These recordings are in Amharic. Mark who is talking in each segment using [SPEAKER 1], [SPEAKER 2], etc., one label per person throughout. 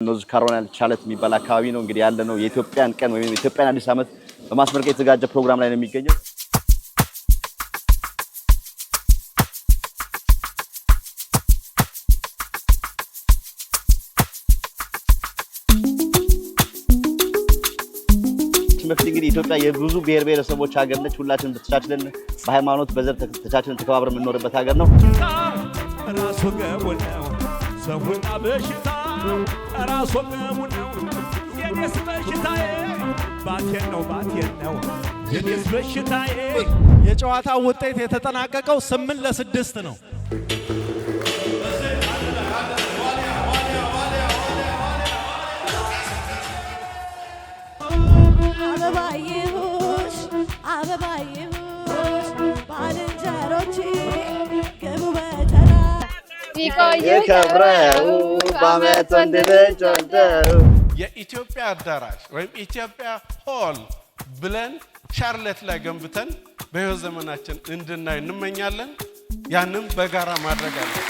[SPEAKER 1] ኖርዝ ካሮላይና ቻርለት የሚባል አካባቢ ነው እንግዲህ ያለ ነው የኢትዮጵያን ቀን ወይም የኢትዮጵያን አዲስ ዓመት በማስመልከት የተዘጋጀ ፕሮግራም ላይ ነው የሚገኘው በፊት እንግዲህ ኢትዮጵያ የብዙ ብሔር ብሔረሰቦች ሀገር ነች ሁላችንም ተቻችለን በሃይማኖት በዘር ተቻችለን ተከባብረን የምንኖርበት ሀገር ነው
[SPEAKER 2] ራስ ወገቡን ነው ሰውና በሽታ ራስ ወገቡን ነው የኔስ በሽታዬ ባቴን ነው የኔስ በሽታዬ
[SPEAKER 3] የጨዋታው ውጤት የተጠናቀቀው 8-6 ነው
[SPEAKER 4] አበባየሁሽ ባልንጀሮቼ ገቡ በተራ
[SPEAKER 1] ይከብረው በዓመት ወንድ ልጅ ወልደው
[SPEAKER 5] የኢትዮጵያ አዳራሽ ወይም ኢትዮጵያ ሆል ብለን ቻርለት ላይ ገንብተን በህይወት ዘመናችን እንድናይ እንመኛለን ያንም በጋራ ማድረግ አለብን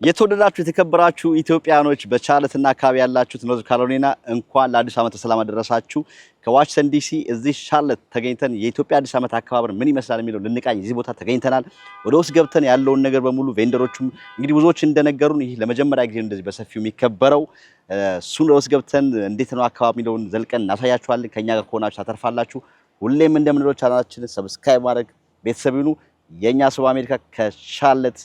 [SPEAKER 1] የተወደዳችሁ የተከበራችሁ ኢትዮጵያኖች በቻርለትና አካባቢ ያላችሁት ኖርዝ ካሮላይና እንኳን ለአዲስ ዓመት ሰላም አደረሳችሁ ከዋሽንግተን ዲሲ እዚህ ቻርለት ተገኝተን የኢትዮጵያ አዲስ ዓመት አከባበር ምን ይመስላል የሚለው ልንቃኝ እዚህ ቦታ ተገኝተናል ወደ ውስጥ ገብተን ያለውን ነገር በሙሉ ቬንደሮቹም እንግዲህ ብዙዎች እንደነገሩን ይሄ ለመጀመሪያ ጊዜ እንደዚህ በሰፊው የሚከበረው እሱን ወደ ውስጥ ገብተን እንዴት ነው አከባቢ የሚለውን ዘልቀን እናሳያችኋለን ከኛ ጋር ከሆናችሁ ታተርፋላችሁ ሁሌም እንደምንለው ቻናላችንን ሰብስክራይብ ማድረግ ቤተሰብ ይሁኑ የኛ ሰው አሜሪካ ከቻርለት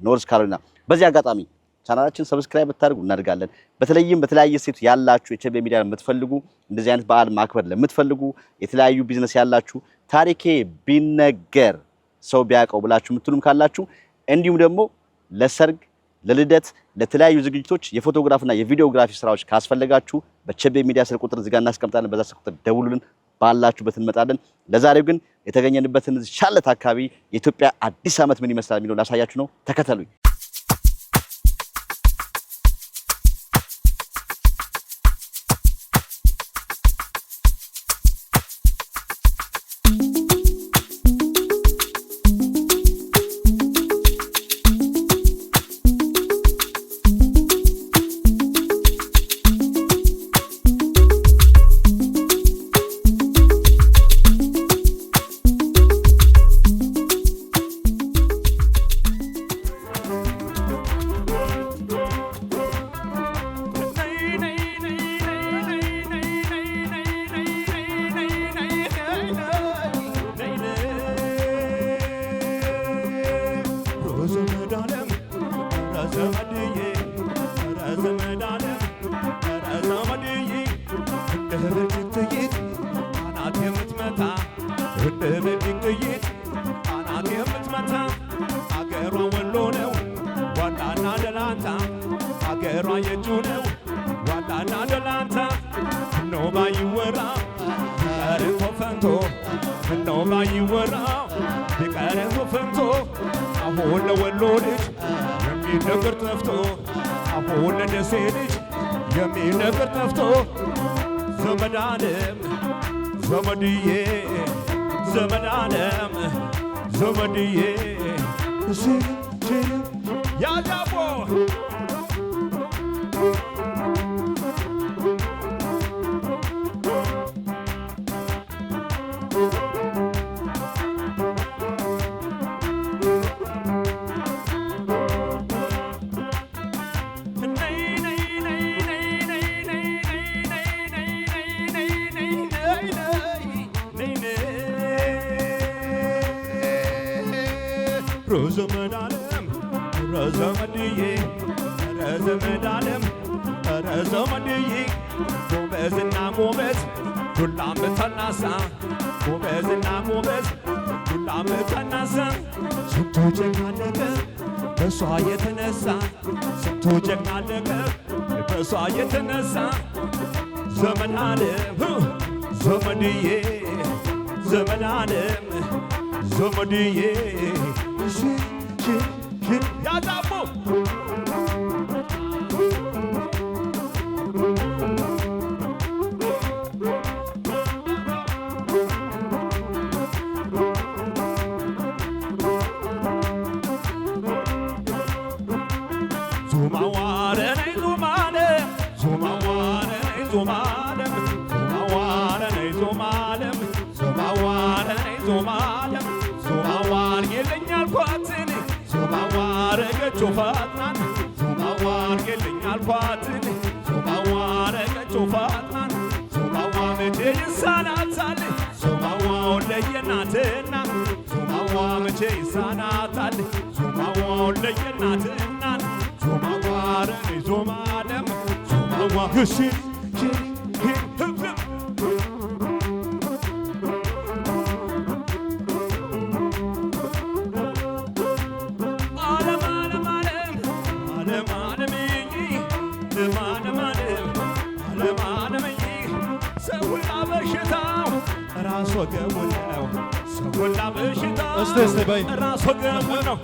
[SPEAKER 1] ኖርዝ ካሮላይና በዚህ አጋጣሚ ቻናላችን ሰብስክራይብ ብታደርጉ እናደርጋለን በተለይም በተለያየ ስቴት ያላችሁ ኤችቢ ሚዲያ ለምትፈልጉ እንደዚህ አይነት በዓል ማክበር ለምትፈልጉ የተለያዩ ቢዝነስ ያላችሁ ታሪኬ ቢነገር ሰው ቢያቀው ብላችሁ ምትሉም ካላችሁ እንዲሁም ደግሞ ለሰርግ ለልደት ለተለያዩ ዝግጅቶች የፎቶግራፍና የቪዲዮግራፊ ስራዎች ካስፈልጋችሁ በኤችቢ ሚዲያ ስልክ ቁጥር እዚህ ጋር እናስቀምጣለን በዛ ስልክ ቁጥር ደውሉልን ባላችሁበት እንመጣለን ለዛሬው ግን የተገኘንበትን ቻርለት አካባቢ የኢትዮጵያ አዲስ ዓመት ምን ይመስላል የሚለው ላሳያችሁ ነው ተከተሉኝ
[SPEAKER 2] ዘመድዬ ያዳቦ ረዘመዳለም ረዘመድዬ ረዘመዳለም ረዘመድዬ ጎበዝና ጎበዝ ዱላም ተናሳ ጎበዝና ጎበዝ ዱላም ተናሳ ስንቱ ጀግና አለቀ በሷ የተነሳ ስንቱ ጀግና አለቀ በሷ የተነሳ ዘመዳለም ዘመድዬ ዘመዳለም ዘመድዬ ያዳቦ ዙማ ዞማለም ዞማዋን ዞማለም ዞማዋን የለኛል ኳትን ዞማዋን ረገቾ ፋጥናን ዞማዋን የለኛል ኳትን ዞማዋን ረገቾ ፋጥናን ዞማዋ መቼ ይሳናታል ዞማዋ ለየናትና ዞማዋ መቼ ይሳናታል ዞማዋ ለየናትና ዞማዋ ረኔ ዞማለም ዞማዋ ግሽን ራስ ወገቡ ነው ሰውና በሽታው
[SPEAKER 3] እስቲ በይ
[SPEAKER 2] ራስ ወገቡ ነው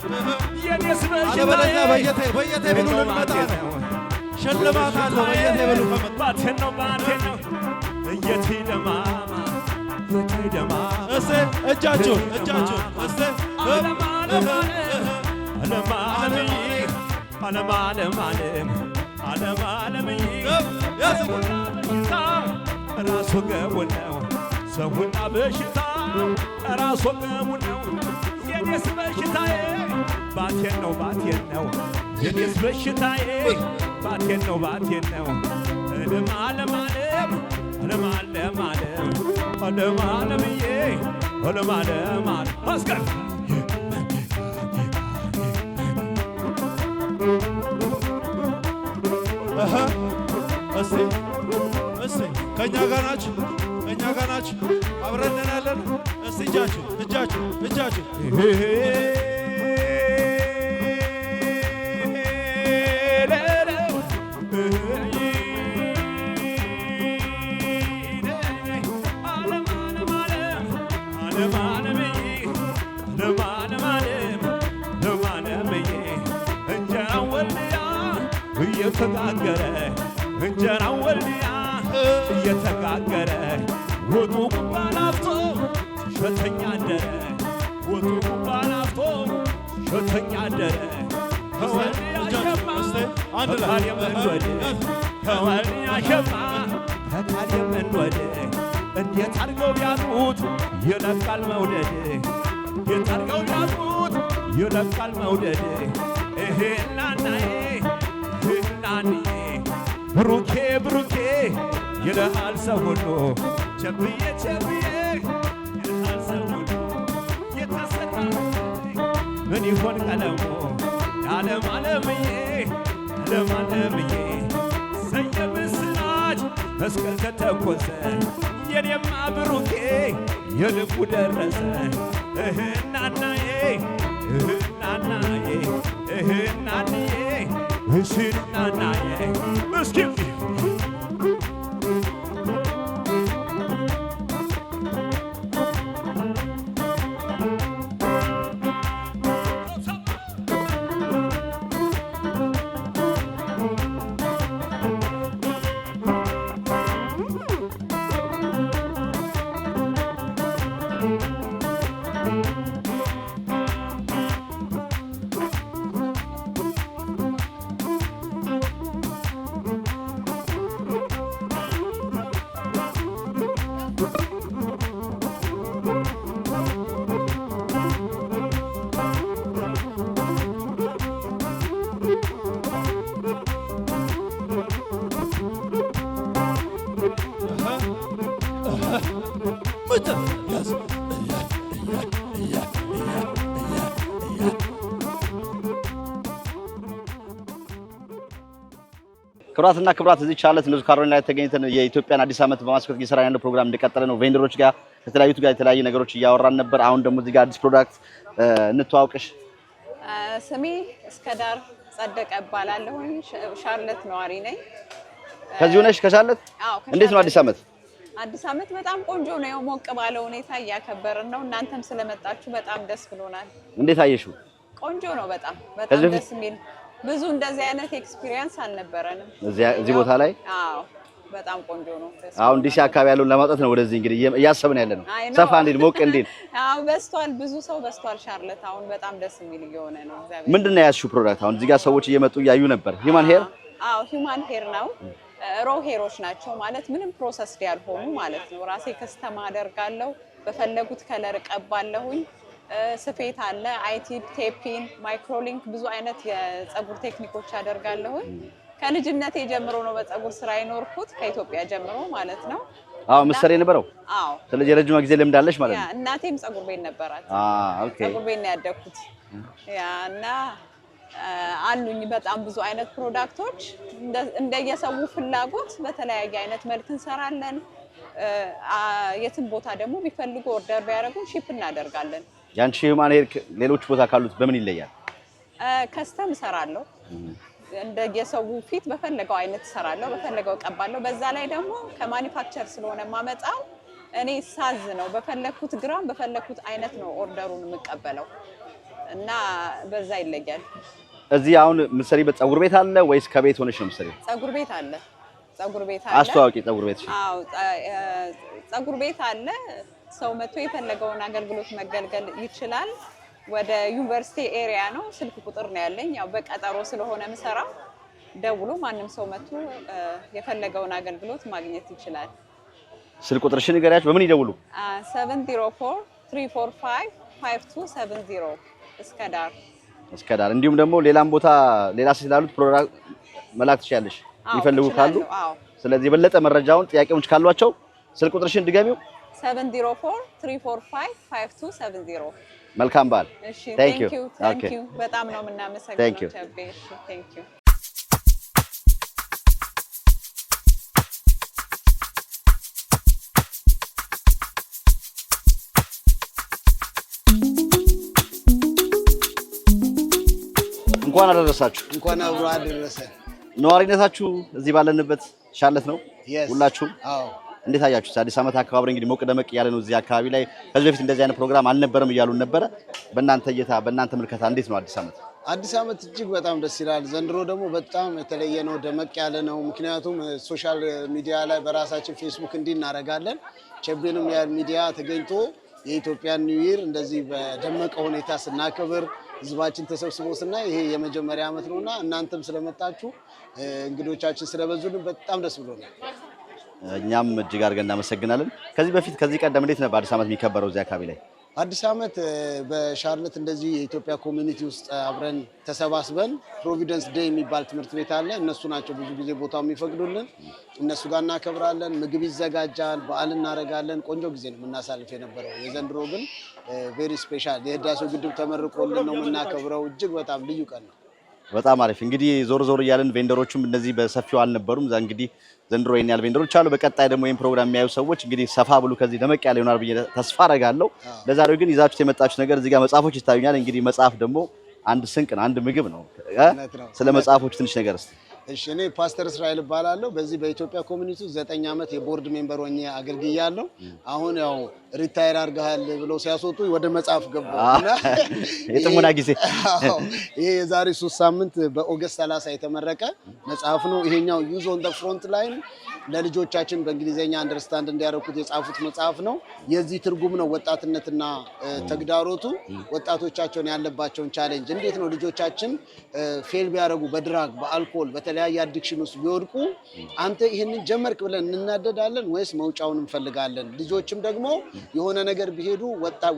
[SPEAKER 2] የኔስ
[SPEAKER 3] አለበለዚያ
[SPEAKER 2] በሽታ
[SPEAKER 3] በየቴብሉ ልንመጣ ነው ሽልማት አለው በየቴብሉ ከመጣ
[SPEAKER 2] ባቴን ነው እየቴደማማ
[SPEAKER 3] እስቲ እጃችሁን እስቲ
[SPEAKER 2] ራስ ወገቡ ነው ሰውና በሽታ ራስ ወገቡ ነው የኔስ በሽታዬ ባቴን ነው የኔስ በሽታዬ ባቴን ነው ዓለም አስቀር
[SPEAKER 3] እስቲ ከኛ ጋር ናችሁ አብረን ያለን እስቲ እጃችሁ
[SPEAKER 2] እንጀራው ወልያ እየተጋገረ ወጡ ባላፍቶ ሸተኛ አደረ ከወልያ ሸማ ተካል የምንወድ እንዴት አድርገው ቢያጡት ይለቃል መውደድ እናናዬ ብሩኬ ይልሃል ሰው ሁሉ ቸብዬ ይልሃል ሰው ሁሉ የተሰራ ምን ይሆን ቀለሙ ዓለምዬ ሰየምስራች መስቀል ከተኮሰ የኔማ ብሩኬ የልቡ ደረሰ እናናዬ እናናዬ እስኪ
[SPEAKER 1] ክብራትና ክብራት እዚህ ቻለት ኖርዝ ካሮላይና ላይ ተገኝተን የኢትዮጵያን አዲስ ዓመት በማስከተል እየሰራ ያለው ፕሮግራም እንደቀጠለ ነው። ቬንደሮች ጋር ከተለያዩት ጋር የተለያየ ነገሮች እያወራን ነበር። አሁን ደግሞ እዚህ ጋር አዲስ ፕሮዳክት እንተዋውቅሽ።
[SPEAKER 6] ስሜ እስከዳር ጸደቀ እባላለሁ። ሻርለት ነዋሪ ነኝ።
[SPEAKER 1] ከዚህ ሆነሽ ከሻርለት? እንዴት ነው አዲስ ዓመት?
[SPEAKER 6] አዲስ ዓመት በጣም ቆንጆ ነው። ሞቅ ባለ ሁኔታ እያከበርን ነው። እናንተም ስለመጣችሁ በጣም ደስ ብሎናል።
[SPEAKER 1] እንዴት አየሽው?
[SPEAKER 6] ቆንጆ ነው። በጣም ደስ የሚል ብዙ እንደዚህ አይነት ኤክስፒሪየንስ አልነበረንም
[SPEAKER 1] እዚህ ቦታ ላይ።
[SPEAKER 6] አዎ በጣም ቆንጆ ነው።
[SPEAKER 1] አሁን ዲሲ አካባቢ ያለውን ለማውጣት ነው ወደዚህ እንግዲህ እያሰብን ያለ ነው። ሰፋ እንዴት ሞቅ እንዴት?
[SPEAKER 6] አዎ በስቷል፣ ብዙ ሰው በስቷል። ሻርለት አሁን በጣም ደስ የሚል እየሆነ ነው።
[SPEAKER 1] ምንድነው ያዝሽው ፕሮዳክት? አሁን እዚህ ጋር ሰዎች እየመጡ እያዩ ነበር። ሂውማን ሄር?
[SPEAKER 6] አዎ ሂውማን ሄር ነው። ሮ ሄሮች ናቸው ማለት ምንም ፕሮሰስድ ያልሆኑ ማለት ነው። ራሴ ከስተም አደርጋለሁ፣ በፈለጉት ከለር ቀባለሁኝ። ስፌት አለ፣ አይቲፕ፣ ቴፒን፣ ማይክሮሊንክ ብዙ አይነት የፀጉር ቴክኒኮች አደርጋለሁኝ። ከልጅነቴ ጀምሮ ነው በፀጉር ስራ የኖርኩት ከኢትዮጵያ ጀምሮ ማለት ነው።
[SPEAKER 1] ምሳሌ ነበረው?
[SPEAKER 6] አዎ።
[SPEAKER 1] ስለዚህ ረጅም ጊዜ ልምድ አለሽ ማለት ነው?
[SPEAKER 6] እናቴም ፀጉር ቤት ነበራት።
[SPEAKER 1] ኦኬ።
[SPEAKER 6] ፀጉር ቤት ነው ያደግኩት። እና አሉኝ በጣም ብዙ አይነት ፕሮዳክቶች እንደየሰው ፍላጎት በተለያየ አይነት መልክ እንሰራለን። የትም ቦታ ደግሞ ቢፈልጉ ኦርደር ቢያደርጉ ሺፕ እናደርጋለን።
[SPEAKER 1] ያንቺ ሂውማን ሄር ሌሎች ቦታ ካሉት በምን ይለያል?
[SPEAKER 6] ከስተም እሰራለሁ። እንደየሰው ፊት በፈለገው አይነት እሰራለሁ፣ በፈለገው ቀባለሁ። በዛ ላይ ደግሞ ከማኒፋክቸር ስለሆነ ማመጣው እኔ ሳዝ ነው በፈለኩት ግራም በፈለኩት አይነት ነው ኦርደሩን የምቀበለው እና በዛ ይለያል።
[SPEAKER 1] እዚህ አሁን ምሳሌ ፀጉር ቤት አለ ወይስ ከቤት ሆነሽ ነው ምሳሌ?
[SPEAKER 6] ፀጉር ቤት አለ። ፀጉር ቤት አለ።
[SPEAKER 1] አስተዋውቂ ፀጉር ቤት።
[SPEAKER 6] አዎ ፀጉር ቤት አለ። ሰው መጥቶ የፈለገውን አገልግሎት መገልገል ይችላል። ወደ ዩኒቨርሲቲ ኤሪያ ነው። ስልክ ቁጥር ነው ያለኝ። ያው በቀጠሮ ስለሆነ ምሰራው ደውሎ ማንም ሰው መጥቶ የፈለገውን አገልግሎት ማግኘት ይችላል።
[SPEAKER 1] ስልክ ቁጥርሽን ንገሪያቸው። በምን ይደውሉ?
[SPEAKER 6] 704-345-5270 እስከ ዳር። እንዲሁም ደግሞ ሌላም ቦታ ሌላ ስላሉት ፕሮግራም መላክ ትችያለሽ ይፈልጉ ካሉ። ስለዚህ የበለጠ መረጃውን ጥያቄዎች ካሏቸው ስልክ ቁጥርሽን ድገሚው። 704-345-5270
[SPEAKER 1] መልካም በዓል።
[SPEAKER 6] እሺ ቴንክ ዩ በጣም ነው የምናመሰግነው ቸቤ። እሺ ቴንክ ዩ።
[SPEAKER 1] እንኳን አደረሳችሁ።
[SPEAKER 7] እንኳን አብሮ አደረሰ።
[SPEAKER 1] ነዋሪነታችሁ እዚህ ባለንበት ሻርለት ነው ሁላችሁም?
[SPEAKER 7] አዎ።
[SPEAKER 1] እንዴት አያችሁት? አዲስ ዓመት አካባቢ እንግዲህ ሞቅ ደመቅ ያለ ነው እዚህ አካባቢ ላይ። ከዚህ በፊት እንደዚህ አይነት ፕሮግራም አልነበረም እያሉን ነበረ። በእናንተ እይታ በእናንተ ምልከታ እንዴት ነው አዲስ ዓመት?
[SPEAKER 7] አዲስ ዓመት እጅግ በጣም ደስ ይላል። ዘንድሮ ደግሞ በጣም የተለየ ነው፣ ደመቅ ያለ ነው። ምክንያቱም ሶሻል ሚዲያ ላይ በራሳችን ፌስቡክ እንዲህ እናደርጋለን። ቸቤንም ያህል ሚዲያ ተገኝቶ የኢትዮጵያን ኒው ይር እንደዚህ በደመቀ ሁኔታ ስናከብር ህዝባችን ተሰብስቦ ስናይ ይሄ የመጀመሪያ ዓመት ነውና እናንተም ስለመጣችሁ እንግዶቻችን ስለበዙልን በጣም ደስ ብሎናል።
[SPEAKER 1] እኛም እጅግ አድርገን እናመሰግናለን። ከዚህ ቀደም እንዴት ነበር አዲስ ዓመት የሚከበረው እዚህ አካባቢ ላይ?
[SPEAKER 7] አዲስ ዓመት በሻርለት እንደዚህ የኢትዮጵያ ኮሚኒቲ ውስጥ አብረን ተሰባስበን ፕሮቪደንስ ዴይ የሚባል ትምህርት ቤት አለ። እነሱ ናቸው ብዙ ጊዜ ቦታው የሚፈቅዱልን። እነሱ ጋር እናከብራለን። ምግብ ይዘጋጃል፣ በዓል እናደርጋለን። ቆንጆ ጊዜ ነው የምናሳልፍ የነበረው። የዘንድሮ ግን ቬሪ ስፔሻል የህዳሴው ግድብ ተመርቆልን ነው የምናከብረው። እጅግ በጣም ልዩ ቀን ነው።
[SPEAKER 1] በጣም አሪፍ። እንግዲህ ዞር እያለን ቬንደሮቹም እንደዚህ በሰፊው አልነበሩም። እንግዲህ ዘንድሮ ይሄን ያህል ቬንደሮች አሉ። በቀጣይ ደግሞ ይሄን ፕሮግራም የሚያዩ ሰዎች እንግዲህ ሰፋ ብሎ ከዚህ ደመቅ ያለ ይሆናል ብዬ ተስፋ አደርጋለሁ። ለዛሬው ግን ይዛችሁት የመጣችሁት ነገር እዚህ ጋር መጽሐፎች ይታዩኛል። እንግዲህ መጽሐፍ ደግሞ አንድ ስንቅ ነው፣ አንድ ምግብ ነው። ስለ መጽሐፎች ትንሽ ነገር እስቲ።
[SPEAKER 7] እሺ፣ እኔ ፓስተር እስራኤል እባላለሁ። በዚህ በኢትዮጵያ ኮሚኒቲ 9 ዓመት የቦርድ ሜምበር ሆኜ አገልግያለሁ። አሁን ያው ሪታየር አድርገሃል ብለው ሲያስወጡ ወደ መጽሐፍ ገባሁና
[SPEAKER 1] የጥሞና ጊዜ
[SPEAKER 7] ይሄ የዛሬ 3 ሳምንት በኦገስት 30 የተመረቀ መጽሐፍ ነው። ይሄኛው ዩዝ ኦን ዘ ፍሮንት ላይን ለልጆቻችን በእንግሊዘኛ አንደርስታንድ እንዲያደርጉት የጻፉት መጽሐፍ ነው። የዚህ ትርጉም ነው ወጣትነትና ተግዳሮቱ፣ ወጣቶቻቸውን ያለባቸውን ቻሌንጅ፣ እንዴት ነው ልጆቻችን ፌል ቢያደርጉ በድራግ በአልኮል በተለያየ አዲክሽን ውስጥ ቢወድቁ አንተ ይሄንን ጀመርክ ብለን እንናደዳለን ወይስ መውጫውን እንፈልጋለን? ልጆችም ደግሞ የሆነ ነገር ቢሄዱ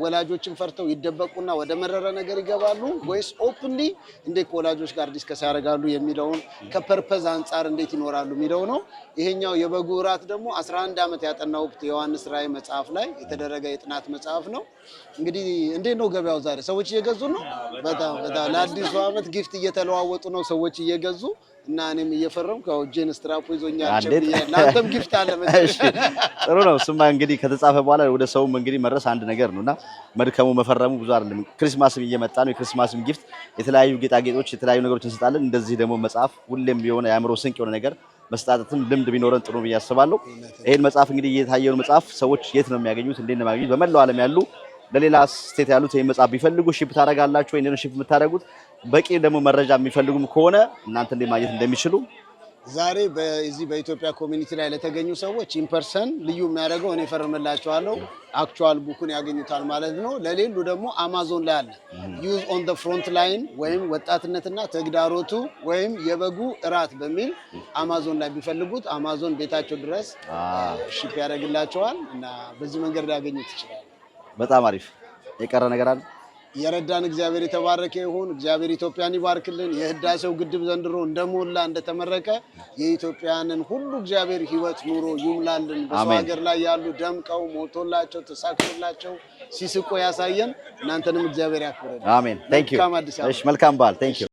[SPEAKER 7] ወላጆችን ፈርተው ይደበቁና ወደ መረረ ነገር ይገባሉ ወይስ ኦፕንሊ እንዴት ከወላጆች ጋር ዲስከስ ያደርጋሉ የሚለውን ከፐርፐዝ አንጻር እንዴት ይኖራሉ የሚለው ነው። ይሄኛው የበጉ እራት ደግሞ 11 ዓመት ያጠናሁት የዮሐንስ ራዕይ መጽሐፍ ላይ የተደረገ የጥናት መጽሐፍ ነው። እንግዲህ እንዴት ነው ገበያው ዛሬ? ሰዎች እየገዙ ነው። በጣም ለአዲሱ ዓመት ጊፍት እየተለዋወጡ ነው ሰዎች እየገዙ እና እኔም እየፈረምኩ ያው ጄን ስትራፖ ይዞኛል። ለአንተም ጊፍት አለ መሰለኝ።
[SPEAKER 1] ጥሩ ነው። እሱማ እንግዲህ ከተጻፈ በኋላ ወደ ሰውም እንግዲህ መድረስ አንድ ነገር ነውና መድከሙ መፈረሙ ብዙ አይደለም። ክሪስማስም እየመጣ ነው። የክሪስማስም ጊፍት የተለያዩ ጌጣጌጦች የተለያዩ ነገሮች እንሰጣለን። እንደዚህ ደግሞ መጽሐፍ ሁሌም የሆነ የአእምሮ ስንቅ የሆነ ነገር መስጣትም ልምድ ቢኖረን ጥሩ ብዬ አስባለሁ። ይሄን መጽሐፍ እንግዲህ እየታየውን መጽሐፍ ሰዎች የት ነው የሚያገኙት? እንዴት ነው የሚያገኙት? በመላው ዓለም ያሉ ለሌላ ስቴት ያሉት ይሄን መጽሐፍ ቢፈልጉ ሺፕ ታደርጋላችሁ ወይ? እንዴት ነው ሺፕ የምታደርጉት? በቂ ደግሞ መረጃ የሚፈልጉም ከሆነ እናንተ እንዴት ማግኘት እንደሚችሉ
[SPEAKER 7] ዛሬ በዚህ በኢትዮጵያ ኮሚኒቲ ላይ ለተገኙ ሰዎች ኢምፐርሰን ልዩ የሚያደርገው እኔ ፈርምላቸዋለሁ አክቹዋል ቡኩን ያገኙታል ማለት ነው። ለሌሉ ደግሞ አማዞን ላይ አለ ዩዝ ኦን ዘ ፍሮንት ላይን ወይም ወጣትነትና ተግዳሮቱ ወይም የበጉ እራት በሚል አማዞን ላይ ቢፈልጉት አማዞን ቤታቸው ድረስ ሺፕ ያደርግላቸዋል እና በዚህ መንገድ ሊያገኙት ይችላል።
[SPEAKER 1] በጣም አሪፍ። የቀረ ነገር አለ?
[SPEAKER 7] የረዳን እግዚአብሔር የተባረከ ይሁን። እግዚአብሔር ኢትዮጵያን ይባርክልን። የህዳሴው ግድብ ዘንድሮ እንደሞላ እንደተመረቀ የኢትዮጵያንን ሁሉ እግዚአብሔር ህይወት ኑሮ ይሙላልን። በሰው ሀገር ላይ ያሉ ደምቀው ሞቶላቸው ተሳክቶላቸው ሲስቆ ያሳየን። እናንተንም እግዚአብሔር ያክብረን።
[SPEAKER 1] አሜን። ታንክ ዩ። እሺ፣ መልካም በዓል። ታንክ ዩ።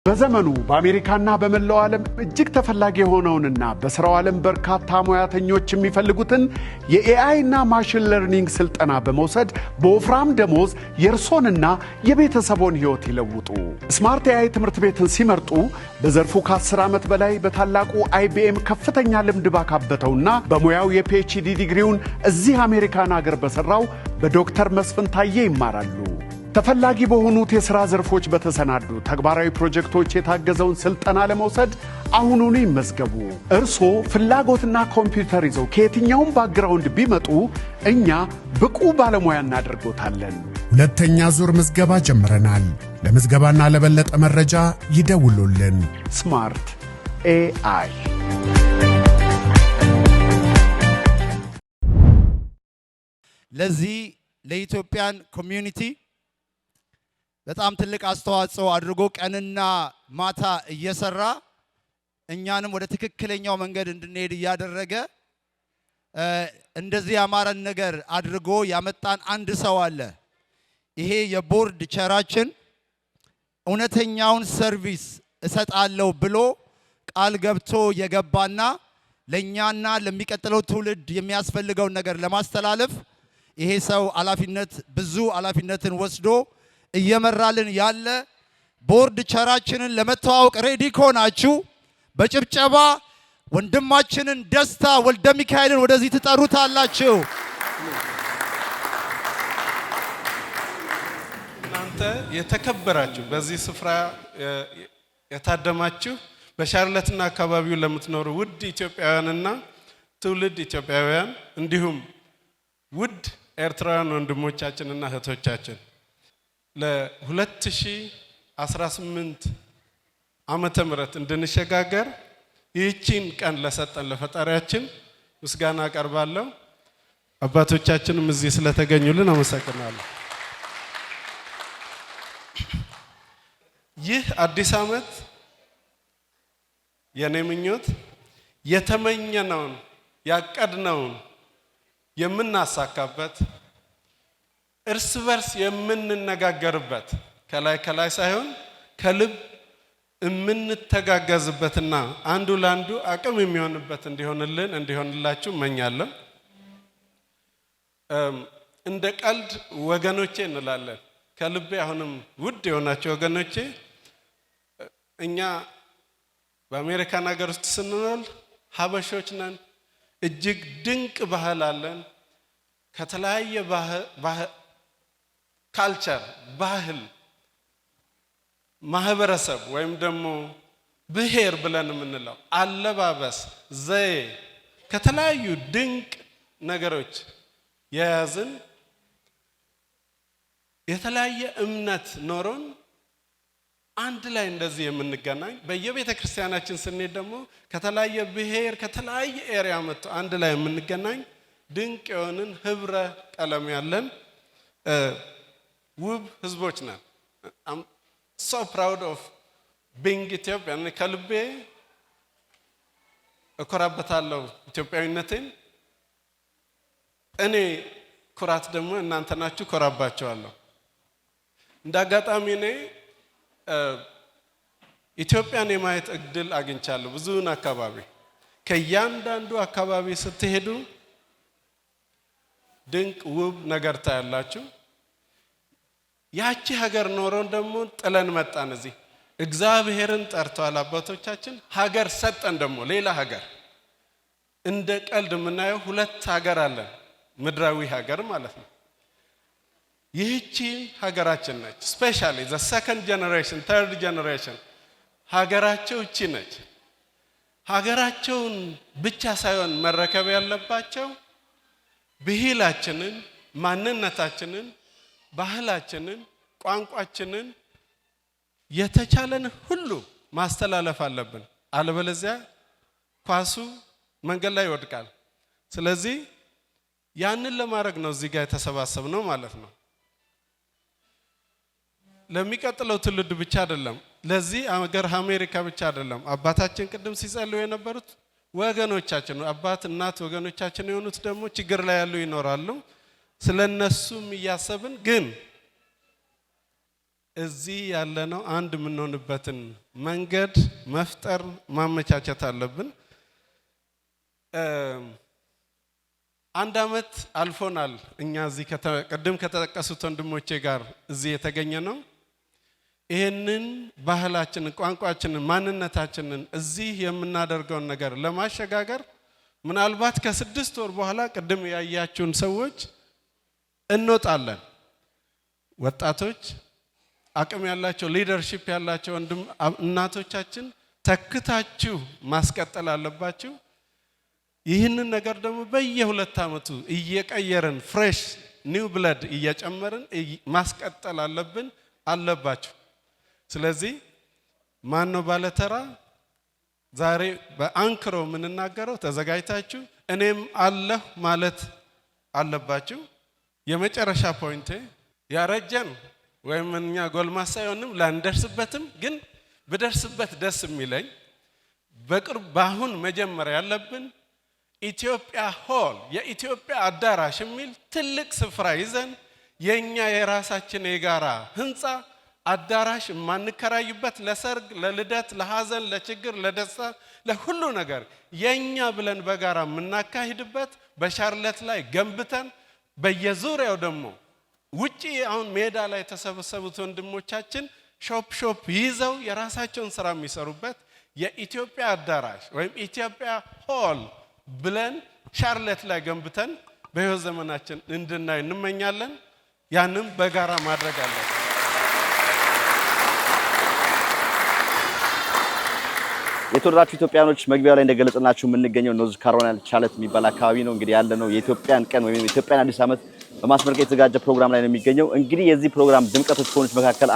[SPEAKER 8] በዘመኑ በአሜሪካና በመላው ዓለም እጅግ ተፈላጊ የሆነውንና በስራው ዓለም በርካታ ሙያተኞች የሚፈልጉትን የኤአይ እና ማሽን ለርኒንግ ስልጠና በመውሰድ በወፍራም ደሞዝ የእርሶንና የቤተሰቦን ህይወት ይለውጡ። ስማርት ኤአይ ትምህርት ቤትን ሲመርጡ በዘርፉ ከ10 ዓመት በላይ በታላቁ IBM ከፍተኛ ልምድ ባካበተውና በሙያው የፒኤችዲ ዲግሪውን እዚህ አሜሪካን ሀገር በሰራው በዶክተር መስፍን ታዬ ይማራሉ። ተፈላጊ በሆኑት የሥራ ዘርፎች በተሰናዱ ተግባራዊ ፕሮጀክቶች የታገዘውን ስልጠና ለመውሰድ አሁኑኑ ይመዝገቡ። እርሶ ፍላጎትና ኮምፒውተር ይዘው ከየትኛውም ባክግራውንድ ቢመጡ እኛ ብቁ ባለሙያ እናደርጎታለን።
[SPEAKER 9] ሁለተኛ ዙር ምዝገባ ጀምረናል። ለምዝገባና ለበለጠ መረጃ ይደውሉልን።
[SPEAKER 8] ስማርት ኤአይ።
[SPEAKER 3] ለዚህ ለኢትዮጵያን ኮሚዩኒቲ በጣም ትልቅ አስተዋጽኦ አድርጎ ቀንና ማታ እየሰራ እኛንም ወደ ትክክለኛው መንገድ እንድንሄድ እያደረገ እንደዚህ ያማረን ነገር አድርጎ ያመጣን አንድ ሰው አለ። ይሄ የቦርድ ቸራችን እውነተኛውን ሰርቪስ እሰጣለሁ ብሎ ቃል ገብቶ የገባና ለኛና ለሚቀጥለው ትውልድ የሚያስፈልገውን ነገር ለማስተላለፍ ይሄ ሰው ብዙ ኃላፊነትን ወስዶ እየመራልን ያለ ቦርድ ቸራችንን ለመተዋወቅ ሬዲ ከሆናችሁ በጭብጨባ ወንድማችንን ደስታ ወልደ ሚካኤልን ወደዚህ ትጠሩታላችሁ።
[SPEAKER 5] እናንተ የተከበራችሁ በዚህ ስፍራ የታደማችሁ በሻርለትና አካባቢው ለምትኖሩ ውድ ኢትዮጵያውያንና ትውልድ ኢትዮጵያውያን እንዲሁም ውድ ኤርትራውያን ወንድሞቻችንና እህቶቻችን ለ2018 ዓመተ ምህረት እንድንሸጋገር ይህችን ቀን ለሰጠን ለፈጣሪያችን ምስጋና አቀርባለሁ። አባቶቻችንም እዚህ ስለተገኙልን አመሰግናለሁ። ይህ አዲስ ዓመት የኔ ምኞት የተመኘነውን ያቀድነውን የምናሳካበት እርስ በርስ የምንነጋገርበት ከላይ ሳይሆን ከልብ የምንተጋገዝበትና አንዱ ለአንዱ አቅም የሚሆንበት እንዲሆንላችሁ እመኛለሁ። እንደ ቀልድ ወገኖቼ እንላለን። ከልቤ አሁንም ውድ የሆናቸው ወገኖቼ እኛ በአሜሪካን ሀገር ውስጥ ስንኖር ሀበሾች ነን። እጅግ ድንቅ ባህል አለን። ከተለያየ ካልቸር ባህል ማህበረሰብ ወይም ደግሞ ብሔር ብለን የምንለው አለባበስ ዘዬ ከተለያዩ ድንቅ ነገሮች የያዝን የተለያየ እምነት ኖሮን አንድ ላይ እንደዚህ የምንገናኝ በየቤተ ክርስቲያናችን ስንሄድ ደግሞ ከተለያየ ብሔር ከተለያየ ኤሪያ መጥቶ አንድ ላይ የምንገናኝ ድንቅ የሆንን ህብረ ቀለም ያለን ውብ ህዝቦች ነን። I'm so proud of being Ethiopian። ከልቤ እኮራበታለሁ ኢትዮጵያዊነቴን። እኔ ኩራት ደግሞ እናንተ ናችሁ፣ እኮራባቸዋለሁ። እንደ አጋጣሚ እኔ ኢትዮጵያን የማየት እድል አግኝቻለሁ። ብዙውን አካባቢ ከእያንዳንዱ አካባቢ ስትሄዱ ድንቅ ውብ ነገር ታያላችሁ። ያቺ ሀገር ኖሮን ደግሞ ጥለን መጣን እዚህ። እግዚአብሔርን ጠርተዋል አባቶቻችን፣ ሀገር ሰጠን ደግሞ ሌላ ሀገር። እንደ ቀልድ የምናየው ሁለት ሀገር አለን፣ ምድራዊ ሀገር ማለት ነው። ይህቺ ሀገራችን ነች። ስፔሻሊ ዘ ሰከንድ ጀነሬሽን ተርድ ጀነሬሽን ሀገራቸው እቺ ነች። ሀገራቸውን ብቻ ሳይሆን መረከብ ያለባቸው ብሂላችንን፣ ማንነታችንን፣ ባህላችንን፣ ቋንቋችንን የተቻለን ሁሉ ማስተላለፍ አለብን። አለበለዚያ ኳሱ መንገድ ላይ ይወድቃል። ስለዚህ ያንን ለማድረግ ነው እዚህ ጋር የተሰባሰብነው ማለት ነው። ለሚቀጥለው ትውልድ ብቻ አይደለም፣ ለዚህ ሀገር አሜሪካ ብቻ አይደለም። አባታችን ቅድም ሲጸልዩ የነበሩት ወገኖቻችን፣ አባት እናት ወገኖቻችን የሆኑት ደግሞ ችግር ላይ ያሉ ይኖራሉ። ስለነሱም እያሰብን ግን እዚህ ያለነው አንድ የምንሆንበትን መንገድ መፍጠር ማመቻቸት አለብን። አንድ አመት አልፎናል። እኛ እዚህ ቅድም ከተጠቀሱት ወንድሞቼ ጋር እዚህ የተገኘ ነው። ይሄንን ባህላችንን፣ ቋንቋችንን፣ ማንነታችንን እዚህ የምናደርገውን ነገር ለማሸጋገር ምናልባት ከ6 ወር በኋላ ቅድም ያያችሁን ሰዎች እንወጣለን። ወጣቶች፣ አቅም ያላቸው፣ ሊደርሺፕ ያላቸው ወንድም እናቶቻችን ተክታችሁ ማስቀጠል አለባችሁ። ይህንን ነገር ደግሞ በየ2 አመቱ እየቀየርን ፍሬሽ ኒው ብለድ እየጨመርን ማስቀጠል አለባችሁ። ስለዚህ ማን ነው ባለተራ? ዛሬ በአንክሮ የምንናገረው ተዘጋጅታችሁ እኔም አለሁ ማለት አለባችሁ። የመጨረሻ ፖይንቴ ያረጀን ወይም እኛ ጎልማሳ የሆንም ላንደርስበትም ግን ብደርስበት ደስ የሚለኝ በቅርብ ባሁን መጀመሪያ ያለብን ኢትዮጵያ ሆል የኢትዮጵያ አዳራሽ የሚል ትልቅ ስፍራ ይዘን የኛ የራሳችን የጋራ ህንፃ አዳራሽ ማንከራይበት ለሰርግ፣ ለልደት፣ ለሐዘን፣ ለችግር፣ ለደስታ፣ ለሁሉ ነገር የኛ ብለን በጋራ የምናካሂድበት በሻርለት ላይ ገንብተን በየዙሪያው ደግሞ ውጪ አሁን ሜዳ ላይ የተሰበሰቡት ወንድሞቻችን ሾፕ ይዘው የራሳቸውን ስራ የሚሰሩበት የኢትዮጵያ አዳራሽ ወይም ኢትዮጵያ ሆል ብለን ሻርለት ላይ ገንብተን በህይወት ዘመናችን እንድናይ እንመኛለን። ያንም በጋራ ማድረግ አለብን።
[SPEAKER 1] የተወደዳችሁ ኢትዮጵያኖች መግቢያው ላይ እንደገለጽናችሁ የምንገኘው ኖርዝ ካሮላይና ቻርለት የሚባል አካባቢ ነው። እንግዲህ ያለነው የኢትዮጵያን ቀን ወይም የኢትዮጵያን አዲስ ዓመት በማስመልከት የተዘጋጀ ፕሮግራም ላይ ነው የሚገኘው። እንግዲህ የዚህ ፕሮግራም ድምቀቶች ከሆኑት መካከል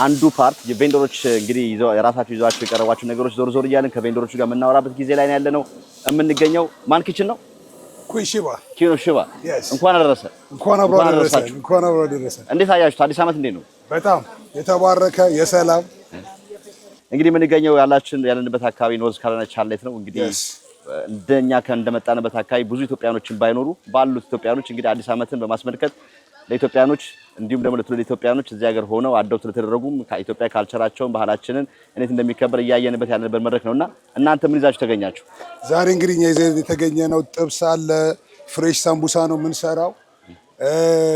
[SPEAKER 1] አንዱ ፓርት የቬንደሮች እንግዲህ የራሳቸው ይዘዋቸው የቀረቧቸው ነገሮች ዞር እያልን ከቬንደሮቹ ጋር የምናወራበት ጊዜ ላይ ነው ያለነው። የምንገኘው ማን ኪችን ነው? ኪኖ ሽባ። እንኳን አደረሰ። እንኳን አብሮ አደረሰ። እንዴት አያችሁት? አዲስ ዓመት እንዴት ነው?
[SPEAKER 10] በጣም የተባረከ የሰላም
[SPEAKER 1] እንግዲህ የምንገኘው ያለንበት አካባቢ ኖርዝ ካሮላይና ቻርለት ነው። እንግዲህ እንደኛ እንደመጣንበት አካባቢ ብዙ ኢትዮጵያኖችን ባይኖሩ ባሉት ኢትዮጵያኖች እንግዲህ አዲስ ዓመትን በማስመልከት ለኢትዮጵያኖች እንዲሁም ደግሞ ለትውልደ ኢትዮጵያኖች እዚህ ሀገር ሆነው አዳው ስለተደረጉም ከኢትዮጵያ ካልቸራቸውን ባህላችንን እንዴት እንደሚከበር እያየንበት ያለንበት መድረክ ነውና እናንተ ምን ይዛችሁ ተገኛችሁ?
[SPEAKER 10] ዛሬ እንግዲህ እኛ ይዘን የተገኘነው ጥብስ አለ፣ ፍሬሽ ሳምቡሳ ነው የምንሰራው።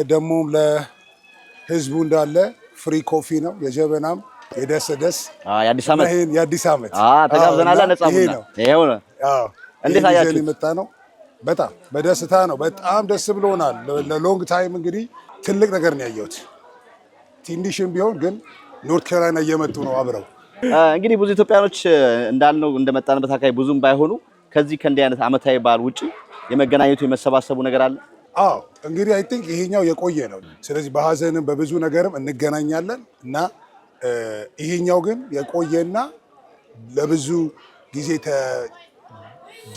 [SPEAKER 10] ደግሞ ለህዝቡ እንዳለ ፍሪ ኮፊ ነው፣ የጀበናም የደስ የአዲስ ዓመት
[SPEAKER 1] ተጋብዘናል። ነፃ ቡና ይሄው ነው። እንዴት አያችሁ?
[SPEAKER 10] የመጣ ነው። በጣም በደስታ ነው። በጣም ደስ ብሎናል። ለሎንግ ታይም እንግዲህ ትልቅ ነገር ነው ያየሁት። ትንሽም ቢሆን ግን ኖርት ካሮላይና እየመጡ ነው አብረው።
[SPEAKER 1] እንግዲህ ብዙ ኢትዮጵያኖች እንዳልነው እንደመጣንበት አካባቢ ብዙም ባይሆኑ ከዚህ ከእንዲህ አይነት ዓመታዊ በዓል ውጪ የመገናኘቱ የመሰባሰቡ ነገር አለ።
[SPEAKER 10] እንግዲህ አይ ቲንክ ይሄኛው የቆየ ነው። ስለዚህ በሀዘንም በብዙ ነገርም እንገናኛለን እና ይሄኛው ግን የቆየና ለብዙ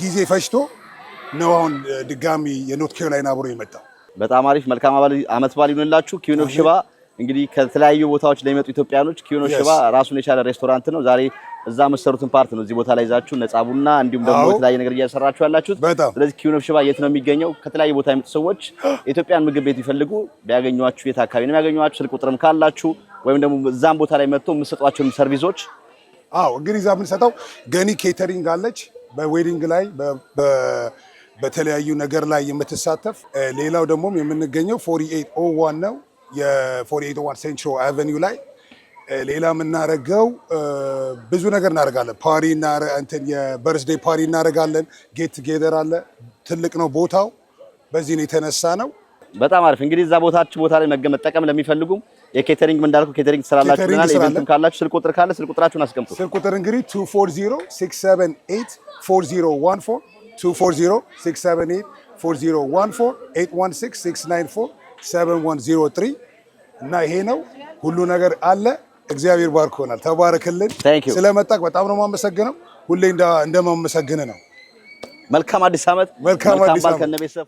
[SPEAKER 10] ጊዜ ፈጅቶ ነው አሁን ድጋሚ የኖርት ካሮላይና አብሮ የመጣው።
[SPEAKER 1] በጣም አሪፍ። መልካም ዓመት በዓል ይሁንላችሁ። ኪዩን ኦፍ ሽባ እንግዲህ ከተለያዩ ቦታዎች ለሚመጡ ኢትዮጵያኖች ኪዩን ኦፍ ሽባ ራሱን የቻለ ሬስቶራንት ነው። ዛሬ እዛ መሰሩትን ፓርት ነው እዚህ ቦታ ላይ ይዛችሁ ነፃ ቡና እንዲሁም ደግሞ የተለያየ ነገር እያሰራችሁ ያላችሁት። ስለዚህ ኪዩን ኦፍ ሽባ የት ነው የሚገኘው? ከተለያዩ ቦታ የመጡ ሰዎች የኢትዮጵያን ምግብ ቤት ይፈልጉ ቢያገኟችሁ የት አካባቢ ነው የሚያገኟችሁ? ስልክ ቁጥርም ካላችሁ ወይም ደግሞ እዛም ቦታ ላይ መጥቶ የምትሰጧቸው ሰርቪሶች?
[SPEAKER 10] እንግዲህ እዛ የምንሰጠው ገኒ ኬተሪንግ አለች፣ በዌዲንግ ላይ በተለያዩ ነገር ላይ የምትሳተፍ። ሌላው ደግሞ የምንገኘው 4801 ነው፣ የ4801 ሴንትራል አቨኒው ላይ። ሌላ የምናደርገው ብዙ ነገር እናደርጋለን። ፓሪ የበርዝዴይ ፓሪ እናደርጋለን። ጌት ቱጌዘር አለ። ትልቅ ነው ቦታው፣ በዚህ ነው የተነሳ ነው።
[SPEAKER 1] በጣም አሪፍ እንግዲህ እዛ ቦታ ላይ መጠቀም ለሚፈልጉም የኬተሪንግ ምን እንዳልኩ ኬተሪንግ ትሰራላችሁና ኢቨንትም ካላችሁ ስልክ ቁጥር ካለ ስልክ ቁጥራችሁን አስቀምጡ።
[SPEAKER 10] ስልክ ቁጥር እንግዲህ 2406784014 2406784014 እና ይሄ ነው ሁሉ ነገር አለ። እግዚአብሔር ባርኮናል። ተባረክልን። ስለመጣክ በጣም ነው የማመሰግነው። ሁሌ እንደማመሰግን ነው።
[SPEAKER 1] መልካም አዲስ ዓመት።
[SPEAKER 10] መልካም አዲስ ዓመት
[SPEAKER 1] ከነቤተሰብ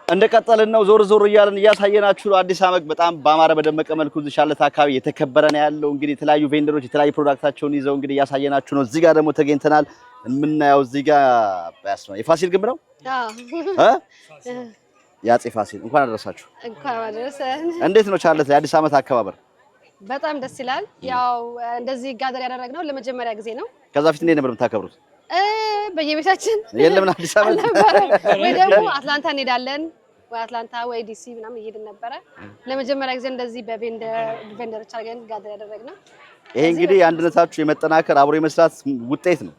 [SPEAKER 1] እንደቀጠልን ነው። ዞር ዞር እያልን እያሳየናችሁ ነው። አዲስ ዓመት በጣም በአማረ በደመቀ መልኩ እዚህ ሻለት አካባቢ የተከበረ ነው ያለው። እንግዲህ የተለያዩ ቬንደሮች የተለያዩ ፕሮዳክታቸውን ይዘው እንግዲህ እያሳየናችሁ ነው። እዚህ ጋር ደግሞ ተገኝተናል። የምናየው እዚህ ጋር ያስማ የፋሲል ግንብ ነው። የአፄ ፋሲል እንኳን አደረሳችሁ።
[SPEAKER 11] እንኳን አደረሰን።
[SPEAKER 1] እንዴት ነው ቻለት የአዲስ ዓመት አከባበር?
[SPEAKER 11] በጣም ደስ ይላል። ያው እንደዚህ ጋደር ያደረግነው ለመጀመሪያ ጊዜ ነው።
[SPEAKER 1] ከዛ ፊት እንዴት ነበር የምታከብሩት?
[SPEAKER 11] በየቤታችን
[SPEAKER 1] የለም አዲስ ዓመት
[SPEAKER 11] ወይ ደግሞ አትላንታ እንሄዳለን ወይ አትላንታ ወይ ዲሲ ምናምን እየሄድን ነበረ። ለመጀመሪያ ጊዜ እንደዚህ በቬንደሮች አድርገን ጋደር ያደረግነው።
[SPEAKER 1] ይሄ እንግዲህ የአንድነታችሁ የመጠናከር አብሮ የመስራት ውጤት ነው።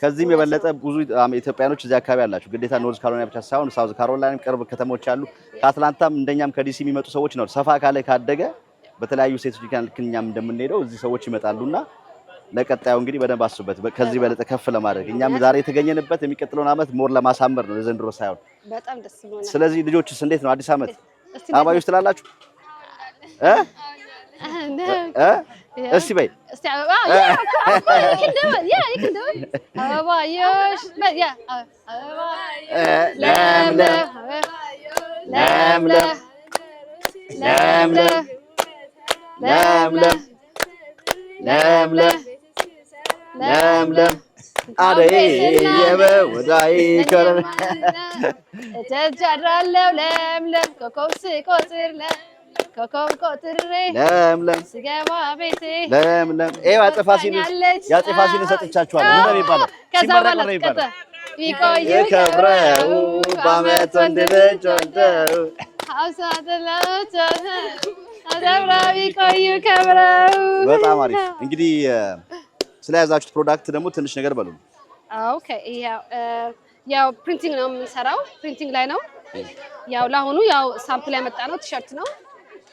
[SPEAKER 1] ከዚህም የበለጠ ብዙ ኢትዮጵያኖች እዚህ አካባቢ አላችሁ። ግዴታ ኖርዝ ካሮላይና ብቻ ሳይሆን ሳውዝ ካሮላይናም ቅርብ ከተሞች አሉ። ከአትላንታም እንደኛም ከዲሲ የሚመጡ ሰዎች ነው። ሰፋ ካለ ካደገ በተለያዩ ሴቶች ከኛም እንደምንሄደው እዚህ ሰዎች ይመጣሉና ለቀጣዩ እንግዲህ በደንብ አስቡበት። ከዚህ በለጠ ከፍ ለማድረግ እኛም ዛሬ የተገኘንበት የሚቀጥለውን ዓመት ሞር ለማሳመር ነው የዘንድሮ ሳይሆን።
[SPEAKER 11] በጣም ደስ ይላል።
[SPEAKER 1] ስለዚህ ልጆችስ እንዴት ነው አዲስ ዓመት አባዮች ትላላችሁ? እስቲ በይ
[SPEAKER 11] እስቲ አበባ አበባዮሽ
[SPEAKER 1] ለምለም አደይ የበወዳይ ከረም
[SPEAKER 11] እጃጃራለው ለምለም ኮኮብ ስቆጥር ኮኮብ ቆጥሬ
[SPEAKER 1] ለምለም
[SPEAKER 11] ስገባ ቤቴ
[SPEAKER 1] ለምለም አፄ ፋሲልን ሰጥቻችኋለሁ። ምን ነው የሚባለው? ሲመረቅ ነው የሚባለው።
[SPEAKER 11] ይቆዩ
[SPEAKER 1] ከብረው በዓመት ወንድ ልጅ ወልደው
[SPEAKER 11] አደብራዊ ቆዩ ከብረው።
[SPEAKER 1] በጣም አሪፍ። እንግዲህ ስለያዛችሁት ፕሮዳክት ደግሞ ትንሽ ነገር በሉ።
[SPEAKER 11] ኦኬ ያው ፕሪንቲንግ ነው የምንሰራው፣ ፕሪንቲንግ ላይ ነው። ያው ለአሁኑ ያው ሳምፕል ያመጣ ነው ቲሸርት ነው፣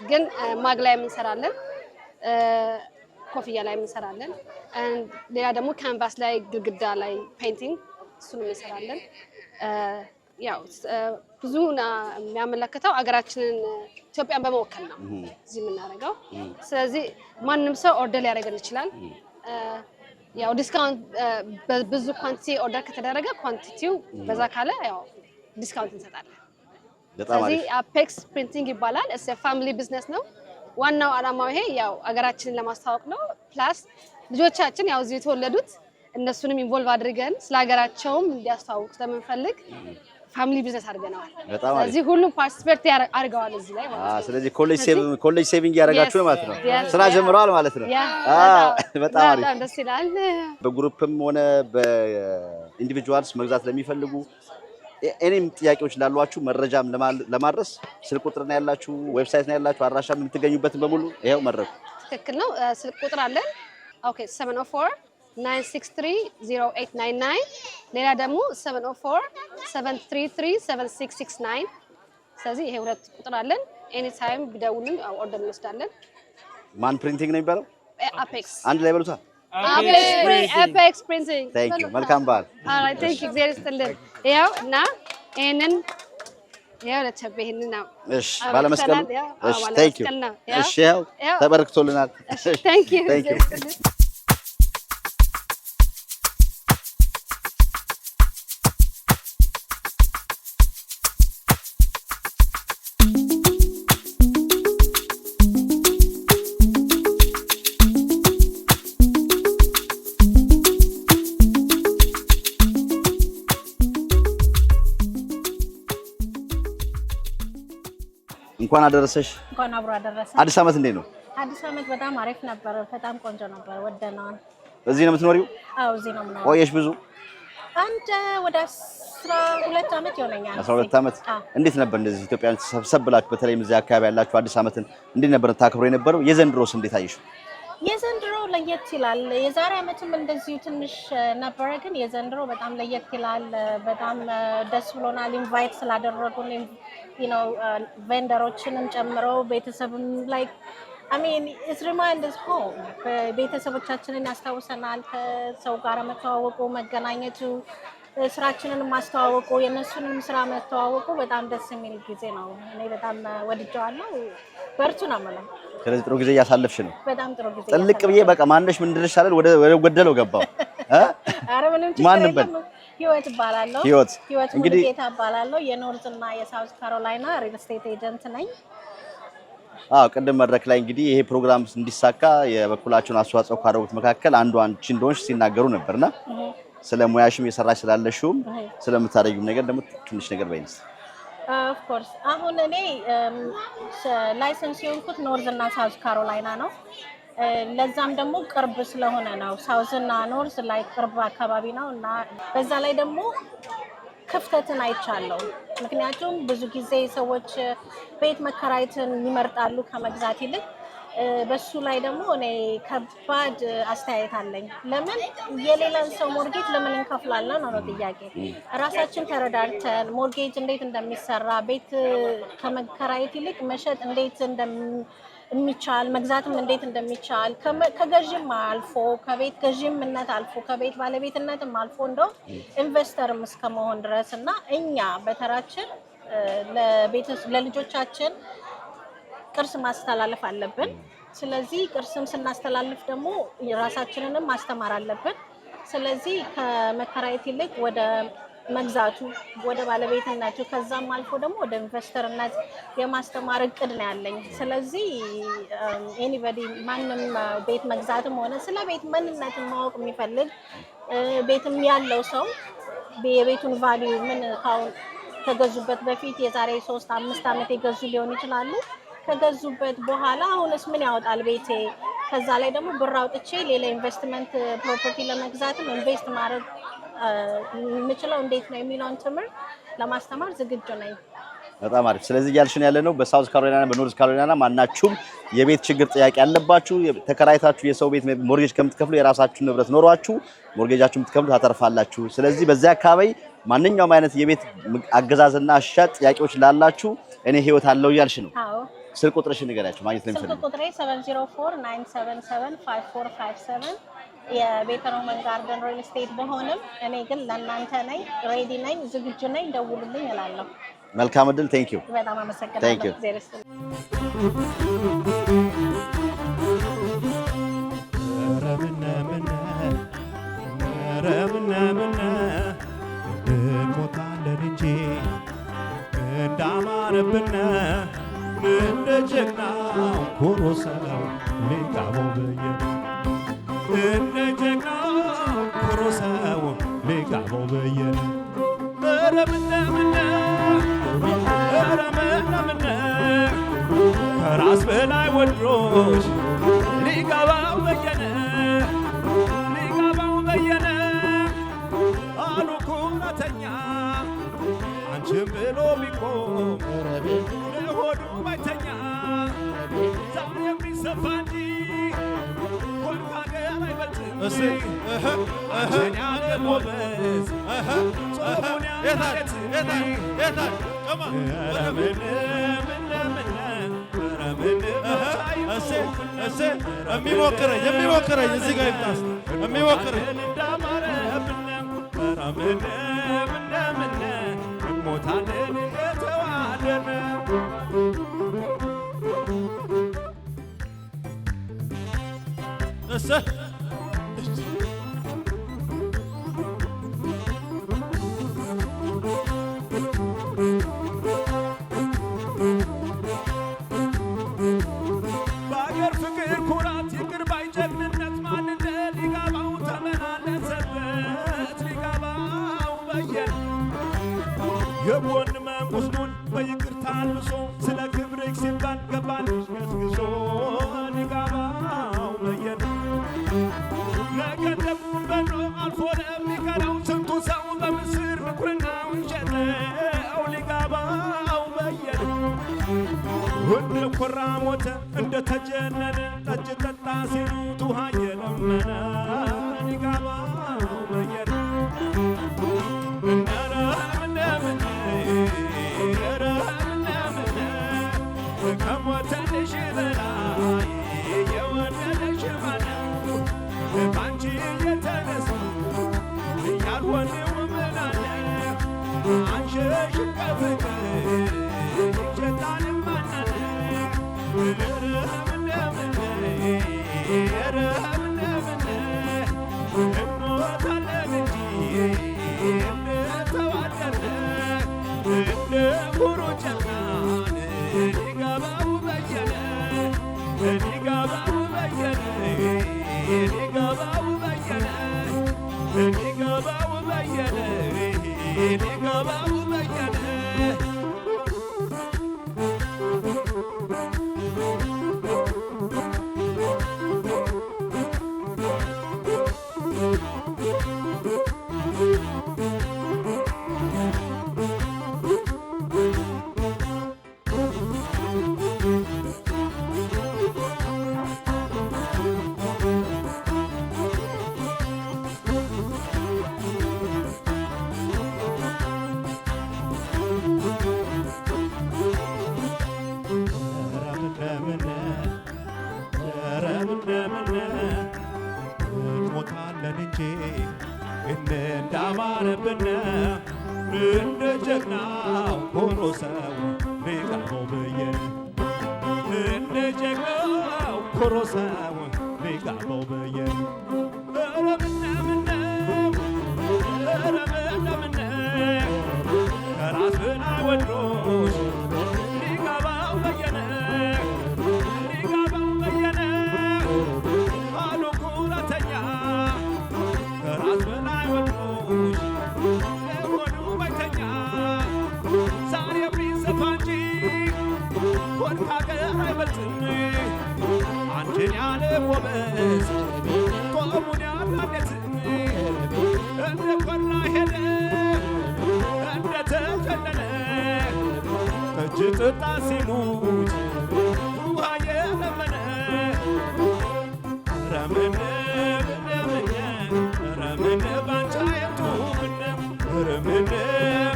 [SPEAKER 11] ግን ማግ ላይ እንሰራለን፣ ኮፍያ ላይ እንሰራለን፣ ሌላ ደግሞ ካንቫስ ላይ ግድግዳ ላይ ፔይንቲንግ እሱን እንሰራለን። ያው ብዙ የሚያመለክተው አገራችንን ኢትዮጵያን በመወከል ነው እዚህ የምናደርገው። ስለዚህ ማንም ሰው ኦርደር ሊያደርገን ይችላል። ያው ዲስካውንት ብዙ ኳንቲቲ ኦርደር ከተደረገ ኳንቲቲው በዛ ካለ ያው ዲስካውንት እንሰጣለን። ስለዚህ አፔክስ ፕሪንቲንግ ይባላል። እስ ፋሚሊ ቢዝነስ ነው። ዋናው ዓላማው ይሄ ያው አገራችንን ለማስተዋወቅ ነው። ፕላስ ልጆቻችን ያው እዚህ የተወለዱት እነሱንም ኢንቮልቭ አድርገን ስለ ሀገራቸውም እንዲያስተዋውቁ ስለምንፈልግ ፋሚሊ ቢዝነስ አድርገናል። ስለዚህ ሁሉም ፓርቲሲፔት አድርገዋል እዚህ ላይ ማለት ነው።
[SPEAKER 1] ስለዚህ ኮሌጅ ሴቪንግ ያደረጋችሁ ነው ማለት ነው። ስራ ጀምረዋል ማለት ነው። በጣም አሪፍ፣
[SPEAKER 11] በጣም ደስ ይላል።
[SPEAKER 1] በግሩፕም ሆነ በኢንዲቪጁዋልስ መግዛት ለሚፈልጉ እኔም ጥያቄዎች ላሏችሁ መረጃም ለማድረስ ስልክ ቁጥር ነው ያላችሁ፣ ዌብሳይት ነው ያላችሁ፣ አድራሻም የምትገኙበትን በሙሉ ይሄው መረቁ።
[SPEAKER 11] ትክክል ነው። ስልክ ቁጥር አለን። ኦኬ 704-963-0899 ሌላ ደግሞ 704-733-7669 ስለዚህ ይሄ ሁለት ቁጥር አለን። ኤኒ ታይም ቢደውሉን ኦርደር እንወስዳለን።
[SPEAKER 1] ማን ፕሪንቲንግ ነው የሚባለው?
[SPEAKER 11] አፔክስ
[SPEAKER 1] አንድ ላይ በሉታ።
[SPEAKER 11] አፔክስ ፕሪንቲንግ።
[SPEAKER 1] ታንክ ዩ። መልካም በዓል።
[SPEAKER 11] ኦልራይት ታንክ ዩ። እግዚአብሔር ይስጥልን። ያው እና ይሄንን ያው ለተበ ይሄንን ነው።
[SPEAKER 1] እሺ ባለመስቀል። እሺ ታንክ ዩ። እሺ ያው ተበርክቶልናል።
[SPEAKER 11] ታንክ ዩ።
[SPEAKER 1] እንኳን አደረሰሽ።
[SPEAKER 12] እንኳን አብሮ አደረሰ።
[SPEAKER 1] አዲስ ዓመት እንዴት ነው?
[SPEAKER 12] አዲስ ዓመት በጣም አሪፍ ነበር። በጣም ቆንጆ ነበር። ወደናል።
[SPEAKER 1] እዚህ ነው የምትኖሪው?
[SPEAKER 12] አዎ እዚህ ነው የምኖረው።
[SPEAKER 1] ቆየሽ ብዙ?
[SPEAKER 12] አንድ ወደ 12 ዓመት ይሆነኛል።
[SPEAKER 1] 12 ዓመት። እንዴት ነበር እንደዚህ ኢትዮጵያን ሰብሰብ ብላችሁ በተለይም እዚህ አካባቢ ያላችሁ አዲስ ዓመትን እንዴት ነበር ታክብሮ የነበረው? የዘንድሮስ እንዴት አየሽው?
[SPEAKER 12] የዘንድሮ ለየት ይላል። የዛሬ ዓመትም እንደዚሁ ትንሽ ነበረ፣ ግን የዘንድሮ በጣም ለየት ይላል። በጣም ደስ ብሎናል። ኢንቫይት ስላደረጉን ቬንደሮችንም ጨምረው ቤተሰብም ላይ it reminds us home. ቤተሰቦቻችንን ያስታውሰናል። ከሰው ጋር መተዋወቁ፣ መገናኘቱ፣ ስራችንን ማስተዋወቁ፣ የነሱንም ስራ መተዋወቁ በጣም ደስ የሚል ጊዜ ነው። እኔ በጣም ወድጀዋለሁ። በርቱ ነው ማለት።
[SPEAKER 1] ስለዚህ ጥሩ ጊዜ እያሳለፍሽ ነው?
[SPEAKER 12] በጣም ጥሩ ጊዜ።
[SPEAKER 1] ጥልቅ ብዬ በቃ ማንነሽ ምን ድረሽ አይደል ወደ ጎደለው ገባው።
[SPEAKER 12] አረ ምንም ችግር የለም። ህይወት እባላለሁ። ህይወት እንግዲህ ጌታ እባላለሁ። የኖርዝ እና የሳውዝ ካሮላይና ሪል ስቴት ኤጀንት ነኝ።
[SPEAKER 1] ቅድም መድረክ ላይ እንግዲህ ይሄ ፕሮግራም እንዲሳካ የበኩላቸውን አስተዋጽኦ ካደረጉት መካከል አንዱ አንቺ እንደሆንሽ ሲናገሩ ነበርና ስለ ሙያሽም የሰራሽ ስላለሽውም ስለምታደርጊው ነገር ደግሞ ትንሽ ነገር በይንስ።
[SPEAKER 12] ኦፍ ኮርስ አሁን እኔ ላይሰንስ የሆንኩት ኖርዝ እና ሳውዝ ካሮላይና ነው። ለዛም ደግሞ ቅርብ ስለሆነ ነው። ሳውዝ እና ኖርዝ ላይ ቅርብ አካባቢ ነው እና በዛ ላይ ደግሞ ክፍተትን አይቻለሁ። ምክንያቱም ብዙ ጊዜ ሰዎች ቤት መከራየትን ይመርጣሉ ከመግዛት ይልቅ። በሱ ላይ ደግሞ እኔ ከባድ አስተያየት አለኝ። ለምን የሌላን ሰው ሞርጌጅ ለምን እንከፍላለን ነው ጥያቄ። ራሳችን ተረዳድተን ሞርጌጅ እንዴት እንደሚሰራ ቤት ከመከራየት ይልቅ መሸጥ እንዴት የሚቻል መግዛትም እንዴት እንደሚቻል ከገዥም አልፎ ከቤት ገዥምነት አልፎ ከቤት ባለቤትነትም አልፎ እንደው ኢንቨስተርም እስከመሆን ድረስ እና እኛ በተራችን ለልጆቻችን ቅርስ ማስተላለፍ አለብን። ስለዚህ ቅርስም ስናስተላልፍ ደግሞ ራሳችንንም ማስተማር አለብን። ስለዚህ ከመከራየት ይልቅ ወደ መግዛቱ ወደ ባለቤትነቱ ከዛም አልፎ ደግሞ ወደ ኢንቨስተርነት የማስተማር እቅድ ነው ያለኝ። ስለዚህ ኤኒባዲ ማንም ቤት መግዛትም ሆነ ስለ ቤት ምንነትን ማወቅ የሚፈልግ ቤትም ያለው ሰው የቤቱን ቫልዩ ምን ከገዙበት በፊት የዛሬ 3-5 ዓመት የገዙ ሊሆን ይችላሉ። ከገዙበት በኋላ አሁንስ ምን ያወጣል ቤቴ፣ ከዛ ላይ ደግሞ ብር አውጥቼ ሌላ ኢንቨስትመንት ፕሮፐርቲ ለመግዛትም ኢንቨስት ማድረግ የምችለው እንዴት ነው የሚለውን ትምህርት ለማስተማር ዝግጁ ነኝ።
[SPEAKER 1] በጣም አሪፍ። ስለዚህ እያልሽን ያለ ነው በሳውዝ ካሮላይና በኖርዝ ካሮላይና ማናችሁም የቤት ችግር ጥያቄ ያለባችሁ ተከራይታችሁ የሰው ቤት ሞርጌጅ ከምትከፍሉ የራሳችሁን ንብረት ኖሯችሁ ሞርጌጃችሁን የምትከፍሉ ታተርፋላችሁ። ስለዚህ በዚያ አካባቢ ማንኛውም አይነት የቤት አገዛዝና ሸጥ ጥያቄዎች ላላችሁ እኔ ህይወት አለው እያልሽ ነው።
[SPEAKER 12] አዎ።
[SPEAKER 1] ስልክ ቁጥርሽን ንገሪያችሁ ማግኘት ነው የሚፈልጉ።
[SPEAKER 12] ስልክ ቁጥሬ 704-977-5457 የቤተሮመን ጋርደን ሪል ስቴት በሆነም እኔ ግን ለእናንተ ነኝ፣ ሬዲ ነኝ፣ ዝግጁ ነኝ፣ ደውሉልኝ እላለሁ።
[SPEAKER 1] መልካም እድል። ቴንክ ዩ።
[SPEAKER 12] በጣም አመሰግናለሁ።
[SPEAKER 2] እንሞታለን እንጂ እንዳማረብን እንደ ጀግናው ኩሩ ሰው ሊጋባው በየነ እንደ ጀግናው ኩሩ ሰው ሊጋባው በየነ ኧረ ምነምነ ከራስ በላይ ወድሮሽ ሊጋባው በየነ አሉ ኩራተኛ አንቺን ብሎ ቢቆም ለሆዱ ባይተኛ ዛሬ የሚሰፋ እንጂ ወርቅ ሀገር አይበልጥም። አንቺን ያለ ጎበዝ ጾሙን ያለት
[SPEAKER 3] የሚሞክረኝ እዚህ ጋር ይምጣ የሚሞክረኝ
[SPEAKER 2] ሞታለን የተዋደነ በአገር ፍቅር ኩራት ይቅር ባይ ጀግንነት ማንነት ሊጋባው ተመላለሰበት ሊጋባው በየነ የጎን መንቁስሉን በይቅርታ አልብሶ ስለ ክብርሽ ሲባል ገባልሽ ገስግሶ ሊጋባው በየነ ነገ ደጉን በኖ አልፎ ለሚቀረው ስንቱ ሰው ገነነ ጠጅ ጠጣ ሲሉት ውሃ እየለመነ ሊገባው በየነ ኧረ እንደምን ኧረ እንደምን ከሞተልሽ በላይ የወደደሽ ማነው ባንቺ የተነሳ ያልሆነው ምን አለ አንቺሽ ከፍቅር ይጀታል ማናለ ኧረ እንደምን ኧረ እንደምን እንሞታለን እንጂ እንደተዋደድን እንደ ኩሩ ጨካን ሊገባው በየነ ሊገባው በየነ ሊገባው በየነ ሊገባው በየነ ሊገባው በየነ እንሞታለን እንጂ እንዳማረብን እንደ ጀግናው ሆኖ ሰው ሊገባው በየነ እንደ ጀግናው ሆኖ ሰው ሊገባው በየነ ኧረ ምነው ኧረ ምነው ከራስ በላይ ወዶሽ ሊገባው በየነ ሊገባው በየነ አሉ ኩራተኛ ከራስ በላይ ወዶሽ ለሆዱ ባይተኛ ዛሬ ቢሰፋ እንጂ ሆድ ካገር አይበልጥም አንቺን ያለ ጎበዝ ቆሙን ያላለት እንደ ኮራ ሄደ እንደ ተጀነነ ጠጅ ጠጣ ሲሉት ውሃ የለመነ ረምን ምነምነ ረምን ባንቻ የቱ ምነ ረምን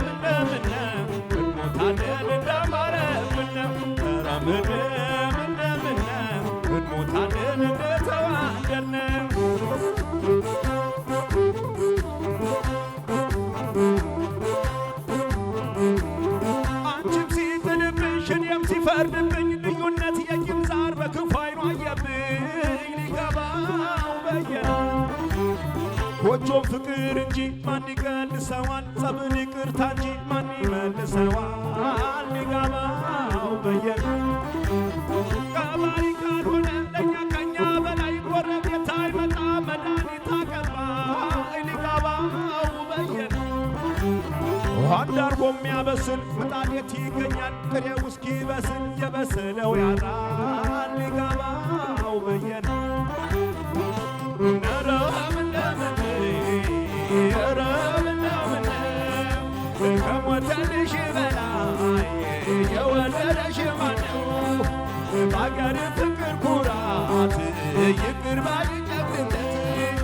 [SPEAKER 2] ምነምነ እንሞታለን እንዳማረ ምነ ረምን ምነምነ እንሞታለን እንደተዋደድን አንቺም ሲጥልብሽ እኔም ሲፈርድብኝ ልዩነት የቂም ዛር በክፉ አይኑ አየብኝ ሊገባው በየነ ጎጆም ፍቅር እንጂ ማን ይቀልሰዋል ጸብን ይቅርታ እንጂ ማን ይመልሰዋል ሊገባው በየነ ቀባሪ ካልሆነ ለኛ ከኛ በላይ ጎረቤት አይመጣ መድኃኒት አቀባይ ሊገባው በየነ ውሃን ዳርጎ የሚያበስል ምጣድ የት ይገኛል ጥሬው እስኪበስል የበሰለው ያጣል ሊገባው በየነ ኧረ ምነምን ኧረ ምነምን ከሞተልሽ በላይ የወለደሽ ማነው በአገር ፍቅር ኩራት ይቅር ባይ ጀግንነት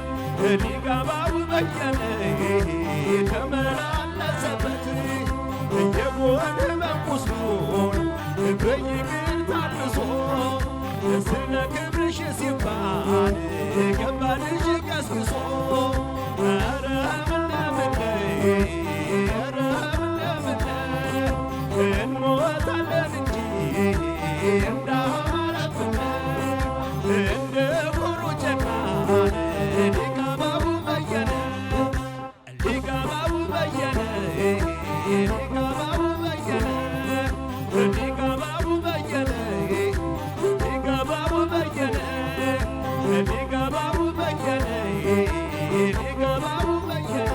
[SPEAKER 2] ሊገባው በየነ ተመላለሰበት የጎን መንቁስሉን በይቅር ታድሶ ስለ ክብርሽ ሲባል ገባልሽ ቀስቅሶ ኧረ ምነምን ኧረ ምነምን እንሞታለን እንጂ እንዳማረብን እንደ ኩሩ ጀግናን ሊገባው በየነ ሊገባው በየነ ሊገባው በየነ ሊገባው በየነ ሊገባው በየነ ሊገባው በየነ ሊገባው በየነ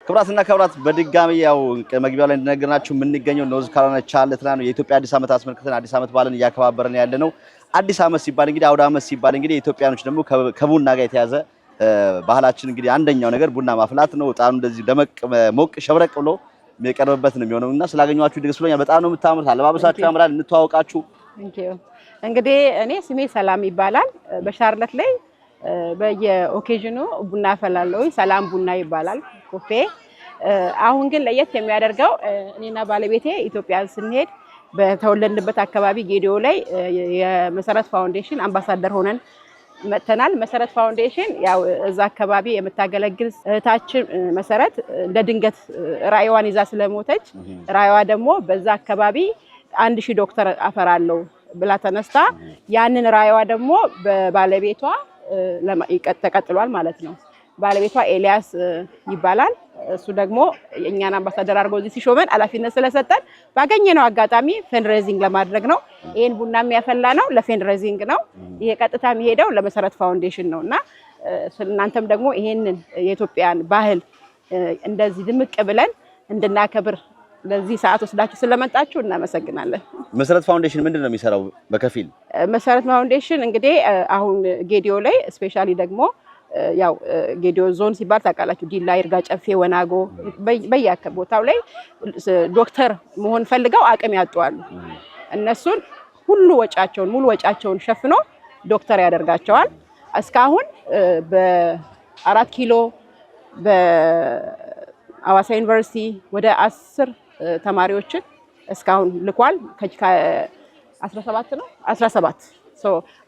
[SPEAKER 1] ክብራትና ክብራት በድጋሚ ያው መግቢያው ላይ እንደነገርናችሁ የምንገኘው ኖርዝ ካሮላይና ቻርልተን ነው። የኢትዮጵያ አዲስ ዓመት አስመልክተን አዲስ ዓመት በዓልን እያከባበርን ያለነው። አዲስ ዓመት ሲባል እንግዲህ አውደ ዓመት ሲባል እንግዲህ ኢትዮጵያኖች ደግሞ ከቡና ጋር የተያዘ ባህላችን እንግዲህ አንደኛው ነገር ቡና ማፍላት ነው። ዕጣኑ እንደዚህ ደመቅ ሞቅ ሸብረቅ ብሎ የሚቀርብበት ነው የሚሆነውና ስላገኘኋችሁ ደስ ብሎኛል። በጣም ነው የምታምሩት፣ አለባበሳችሁ ያምራል። እንተዋወቃችሁ።
[SPEAKER 13] እንግዲህ እኔ ስሜ ሰላም ይባላል። በሻርለት ላይ በየኦኬዥኑ ቡና አፈላለሁ። ሰላም ቡና ይባላል ኮፌ። አሁን ግን ለየት የሚያደርገው እኔና ባለቤቴ ኢትዮጵያ ስንሄድ በተወለድንበት አካባቢ ጌዲዮ ላይ የመሰረት ፋውንዴሽን አምባሳደር ሆነን መተናል። መሰረት ፋውንዴሽን ያው እዛ አካባቢ የምታገለግል እህታችን መሰረት እንደ ድንገት ራዕይዋን ይዛ ስለሞተች ራዕይዋ ደግሞ በዛ አካባቢ 1000 ዶክተር አፈራለሁ ብላ ተነስታ ያንን ራዕይዋ ደግሞ በባለቤቷ ተቀጥሏል ማለት ነው። ባለቤቷ ኤልያስ ይባላል። እሱ ደግሞ የኛን አምባሳደር አድርጎ እዚህ ሲሾመን ኃላፊነት ስለሰጠን ባገኘነው አጋጣሚ ፈንድሬዚንግ ለማድረግ ነው። ይሄን ቡና የሚያፈላ ነው ለፈንድሬዚንግ ነው። ይሄ ቀጥታ የሚሄደው ለመሰረት ፋውንዴሽን ነውና እናንተም ደግሞ ይሄንን የኢትዮጵያን ባህል እንደዚህ ድምቅ ብለን እንድናከብር ለዚህ ሰዓት ወስዳችሁ ስለመጣችሁ እናመሰግናለን።
[SPEAKER 1] መሰረት ፋውንዴሽን ምንድን ነው የሚሰራው? በከፊል መሰረት
[SPEAKER 13] ፋውንዴሽን እንግዲህ አሁን ጌዲዮ ላይ ስፔሻሊ ደግሞ ያው ጌዲዮ ዞን ሲባል ታውቃላችሁ፣ ዲላ፣ ይርጋ ጨፌ፣ ወናጎ በየቦታው ላይ ዶክተር መሆን ፈልገው አቅም ያጧሉ። እነሱን ሙሉ ወጫቸውን ሸፍኖ ዶክተር ያደርጋቸዋል። እስካሁን በ4 ኪሎ በአዋሳ ዩኒቨርሲቲ ወደ 10 ተማሪዎችን እስካሁን ልኳል። ከ17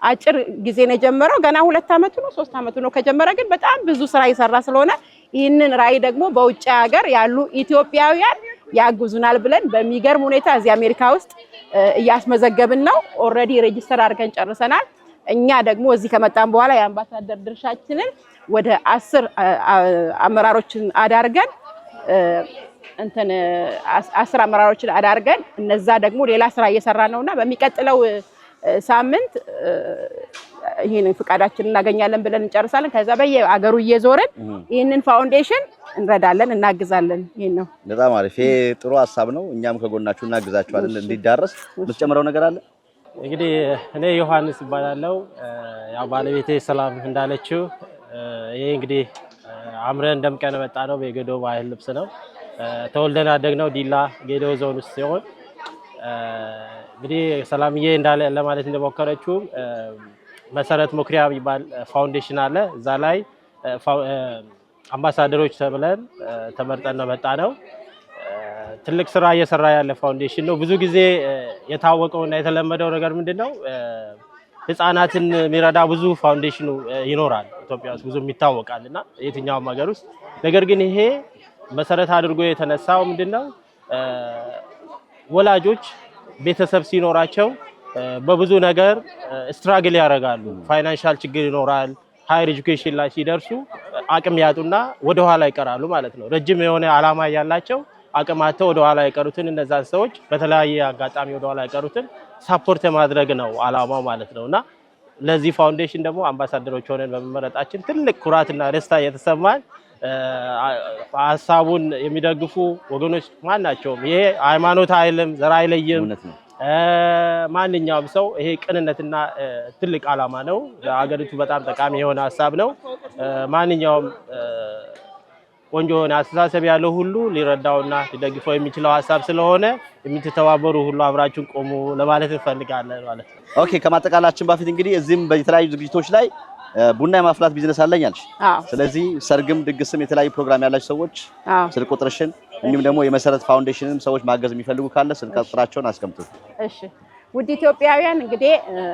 [SPEAKER 13] አጭር ጊዜ ነው የጀመረው። ገና 2 አመቱ ነው 3 አመቱ ነው ከጀመረ፣ ግን በጣም ብዙ ስራ ይሰራ ስለሆነ ይህንን ራዕይ ደግሞ በውጭ ሀገር ያሉ ኢትዮጵያውያን ያግዙናል ብለን በሚገርም ሁኔታ እዚህ አሜሪካ ውስጥ እያስመዘገብን ነው። ኦልሬዲ ሬጂስተር አድርገን ጨርሰናል። እኛ ደግሞ እዚህ ከመጣን በኋላ የአምባሳደር ድርሻችንን ወደ 10 አመራሮችን አዳርገን 10 አመራሮችን አዳርገን እነዛ ደግሞ ሌላ ስራ እየሰራ ነውና በሚቀጥለው ሳምንት ይሄንን ፍቃዳችንን እናገኛለን ብለን እንጨርሳለን። ከዛ በየአገሩ እየዞርን ይሄንን ፋውንዴሽን እንረዳለን፣ እናግዛለን። ይሄን ነው።
[SPEAKER 1] በጣም አሪፍ። ይሄ ጥሩ ሀሳብ ነው። እኛም ከጎናችሁ እናግዛችኋለን እንዲዳረስ። የምትጨምረው ነገር አለ?
[SPEAKER 14] እንግዲህ እኔ ዮሐንስ እባላለሁ። ያው ባለቤቴ ሰላም እንዳለችው ይሄ እንግዲህ አምረን ደምቀን መጣ ነው። በጌዲዮ ባህል ልብስ ነው ተወልደን ያደግነው ዲላ ጌዲዮ ዞን ውስጥ ሲሆን እንግዲህ ሰላምዬ እንዳለ ለማለት እንደሞከረችው መሰረት ሞክሪያ የሚባል ፋውንዴሽን አለ። እዛ ላይ አምባሳደሮች ተብለን ተመርጠን ነው መጣ ነው። ትልቅ ስራ እየሰራ ያለ ፋውንዴሽን ነው። ብዙ ጊዜ የታወቀውና የተለመደው ነገር ምንድነው? ህፃናትን የሚረዳ ብዙ ፋውንዴሽኑ ይኖራል ኢትዮጵያ ውስጥ ብዙ ይታወቃልና የትኛውም ሀገር ውስጥ። ነገር ግን ይሄ መሰረት አድርጎ የተነሳው ምንድነው? ወላጆች ቤተሰብ ሲኖራቸው በብዙ ነገር ስትራግል ያደርጋሉ። ፋይናንሻል ችግር ይኖራል። ሃየር ኤጁኬሽን ላይ ሲደርሱ አቅም ያጡና ወደ ኋላ ይቀራሉ ማለት ነው። ረጅም የሆነ አላማ ያላቸው አቅማቸው ወደ ኋላ የቀሩትን እነዛን ሰዎች በተለያየ አጋጣሚ ወደ ኋላ የቀሩትን ሳፖርት ማድረግ ነው አላማው ማለት ነውና ለዚህ ፋውንዴሽን ደግሞ አምባሳደሮች ሆነን በመመረጣችን ትልቅ ኩራትና ደስታ የተሰማን ሀሳቡን የሚደግፉ ወገኖች ማናቸውም ይሄ ሃይማኖት አይልም፣ ዘር አይለይም። ማንኛውም ሰው ይሄ ቅንነትና ትልቅ አላማ ነው። ለሀገሪቱ በጣም ጠቃሚ የሆነ ሀሳብ ነው። ማንኛውም ቆንጆ የሆነ አስተሳሰብ ያለው ሁሉ ሊረዳውና ሊደግፈው የሚችለው ሀሳብ ስለሆነ የምትተባበሩ ሁሉ አብራችሁን ቆሙ ለማለት እንፈልጋለን ማለት ነው።
[SPEAKER 1] ኦኬ፣ ከማጠቃላችን በፊት እንግዲህ እዚህም በተለያዩ ዝግጅቶች ላይ ቡና የማፍላት ቢዝነስ አለኝ አልሽ። ስለዚህ ሰርግም ድግስም የተለያዩ ፕሮግራም ያላችሁ ሰዎች ስልክ ቁጥርሽን እንዲሁም ደግሞ የመሰረት ፋውንዴሽንም ሰዎች ማገዝ የሚፈልጉ ካለ ስልክ ቁጥራቸውን አስቀምጡ።
[SPEAKER 13] እሺ፣ ውድ ኢትዮጵያውያን እንግዲህ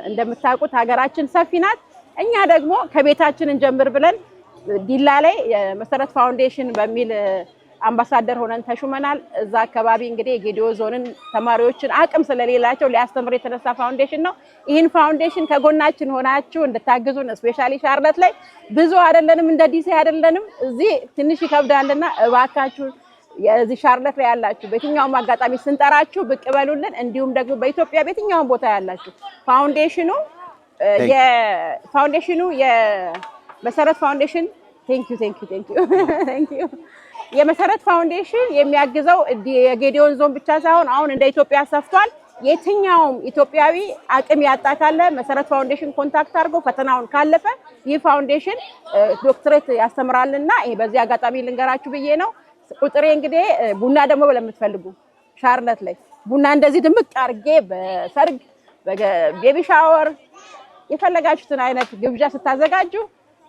[SPEAKER 13] እንደምታውቁት ሀገራችን ሰፊ ናት። እኛ ደግሞ ከቤታችን እንጀምር ብለን ዲላ ላይ የመሰረት ፋውንዴሽን በሚል አምባሳደር ሆነን ተሹመናል። እዛ አካባቢ እንግዲህ የጌዲዮ ዞንን ተማሪዎችን አቅም ስለሌላቸው ሊያስተምር የተነሳ ፋውንዴሽን ነው። ይህን ፋውንዴሽን ከጎናችን ሆናችሁ እንድታግዙን፣ ስፔሻሊ ሻርለት ላይ ብዙ አይደለንም፣ እንደ ዲሲ አይደለንም፣ እዚህ ትንሽ ይከብዳልና እባካችሁ የዚህ ሻርለት ላይ ያላችሁ በየትኛውም አጋጣሚ ስንጠራችሁ ብቅ በሉልን። እንዲሁም ደግሞ በኢትዮጵያ በየትኛውም ቦታ ያላችሁ ፋውንዴሽኑ የመሰረት ፋውንዴሽን ቴንክ ዩ የመሰረት ፋውንዴሽን የሚያግዘው የጌዲዮን ዞን ብቻ ሳይሆን አሁን እንደ ኢትዮጵያ ሰፍቷል። የትኛውም ኢትዮጵያዊ አቅም ያጣ ካለ መሰረት ፋውንዴሽን ኮንታክት አድርጎ ፈተናውን ካለፈ ይህ ፋውንዴሽን ዶክትሬት ያስተምራልና ይሄ በዚህ አጋጣሚ ልንገራችሁ ብዬ ነው። ቁጥሬ እንግዲህ ቡና ደግሞ ለምትፈልጉ ሻርለት ላይ ቡና እንደዚህ ድምቅ አድርጌ በሰርግ በቤቢ ሻወር የፈለጋችሁትን አይነት ግብዣ ስታዘጋጁ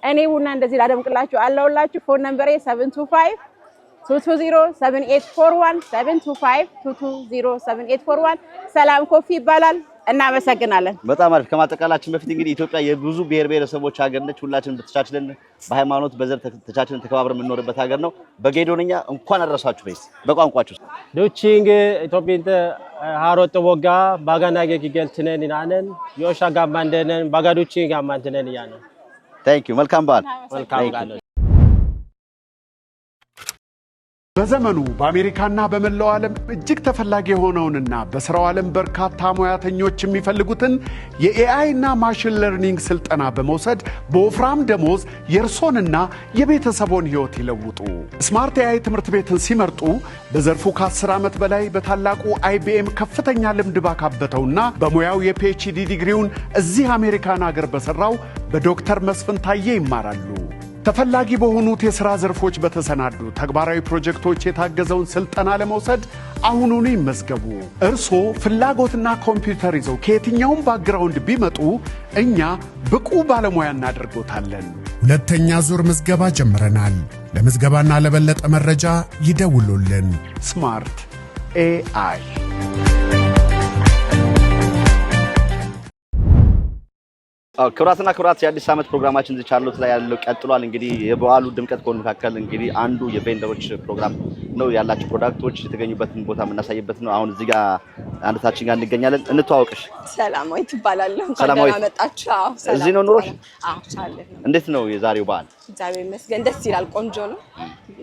[SPEAKER 13] እኔ ቡና እንደዚህ ላደምቅላችሁ አለውላችሁ። ፎን ነምበሬ 725 2207841 725 ሰላም ኮፊ ይባላል። እናመሰግናለን።
[SPEAKER 1] በጣም አሪፍ። ከማጠቃላችን በፊት እንግዲህ ኢትዮጵያ የብዙ ብሔር ብሔረሰቦች ሀገር ነች። ሁላችንም ተቻችለን በሃይማኖት በዘር ተቻችለን ተከባብረን የምንኖርበት ሀገር ነው። በጌዶንኛ እንኳን አደረሳችሁ በይስ በቋንቋችሁ
[SPEAKER 14] ዱቺንግ ኢትዮጵያንተ ሃሮጥ ወጋ ባጋናገ ጊገልትነን እናነን ዮሻ ጋማንደነን ባጋዱቺ ጋማንተነን ያነ
[SPEAKER 1] ታንክ ዩ። መልካም በዓል።
[SPEAKER 14] መልካም በዓል።
[SPEAKER 8] በዘመኑ በአሜሪካና በመላው ዓለም እጅግ ተፈላጊ የሆነውንና በስራው ዓለም በርካታ ሙያተኞች የሚፈልጉትን የኤአይ እና ማሽን ለርኒንግ ስልጠና በመውሰድ በወፍራም ደሞዝ የእርሶንና የቤተሰቦን ህይወት ይለውጡ። ስማርት ኤአይ ትምህርት ቤትን ሲመርጡ በዘርፉ ከ10 ዓመት በላይ በታላቁ IBM ከፍተኛ ልምድ ባካበተውና በሙያው የፒኤችዲ ዲግሪውን እዚህ አሜሪካን ሀገር በሰራው በዶክተር መስፍን ታዬ ይማራሉ። ተፈላጊ በሆኑት የሥራ ዘርፎች በተሰናዱ ተግባራዊ ፕሮጀክቶች የታገዘውን ስልጠና ለመውሰድ አሁኑኑ ይመዝገቡ። እርሶ ፍላጎትና ኮምፒውተር ይዘው ከየትኛውም ባክግራውንድ ቢመጡ እኛ ብቁ ባለሙያ እናደርጎታለን።
[SPEAKER 9] ሁለተኛ ዙር ምዝገባ ጀምረናል። ለምዝገባና ለበለጠ መረጃ ይደውሉልን።
[SPEAKER 8] ስማርት ኤአይ
[SPEAKER 1] ክብራትና ክብራት የአዲስ ዓመት ፕሮግራማችን እዚህ ቻርሎት ላይ ያለው ቀጥሏል። እንግዲህ የበዓሉ ድምቀት ከሆኑ መካከል እንግዲህ አንዱ የቬንደሮች ፕሮግራም ነው። ያላቸው ፕሮዳክቶች የተገኙበትን ቦታ የምናሳይበት ነው። አሁን እዚህ ጋር አንደታችን ጋር እንገኛለን። እንተዋወቅሽ።
[SPEAKER 15] ሰላማዊት እባላለሁ።
[SPEAKER 1] ሰላማዊት
[SPEAKER 15] መጣችሁ? አዎ፣
[SPEAKER 1] እዚህ ነው ኑሮሽ?
[SPEAKER 15] አዎ፣ ቻለህ።
[SPEAKER 1] እንዴት ነው የዛሬው በዓል?
[SPEAKER 15] እግዚአብሔር ይመስገን ደስ ይላል። ቆንጆ ነው።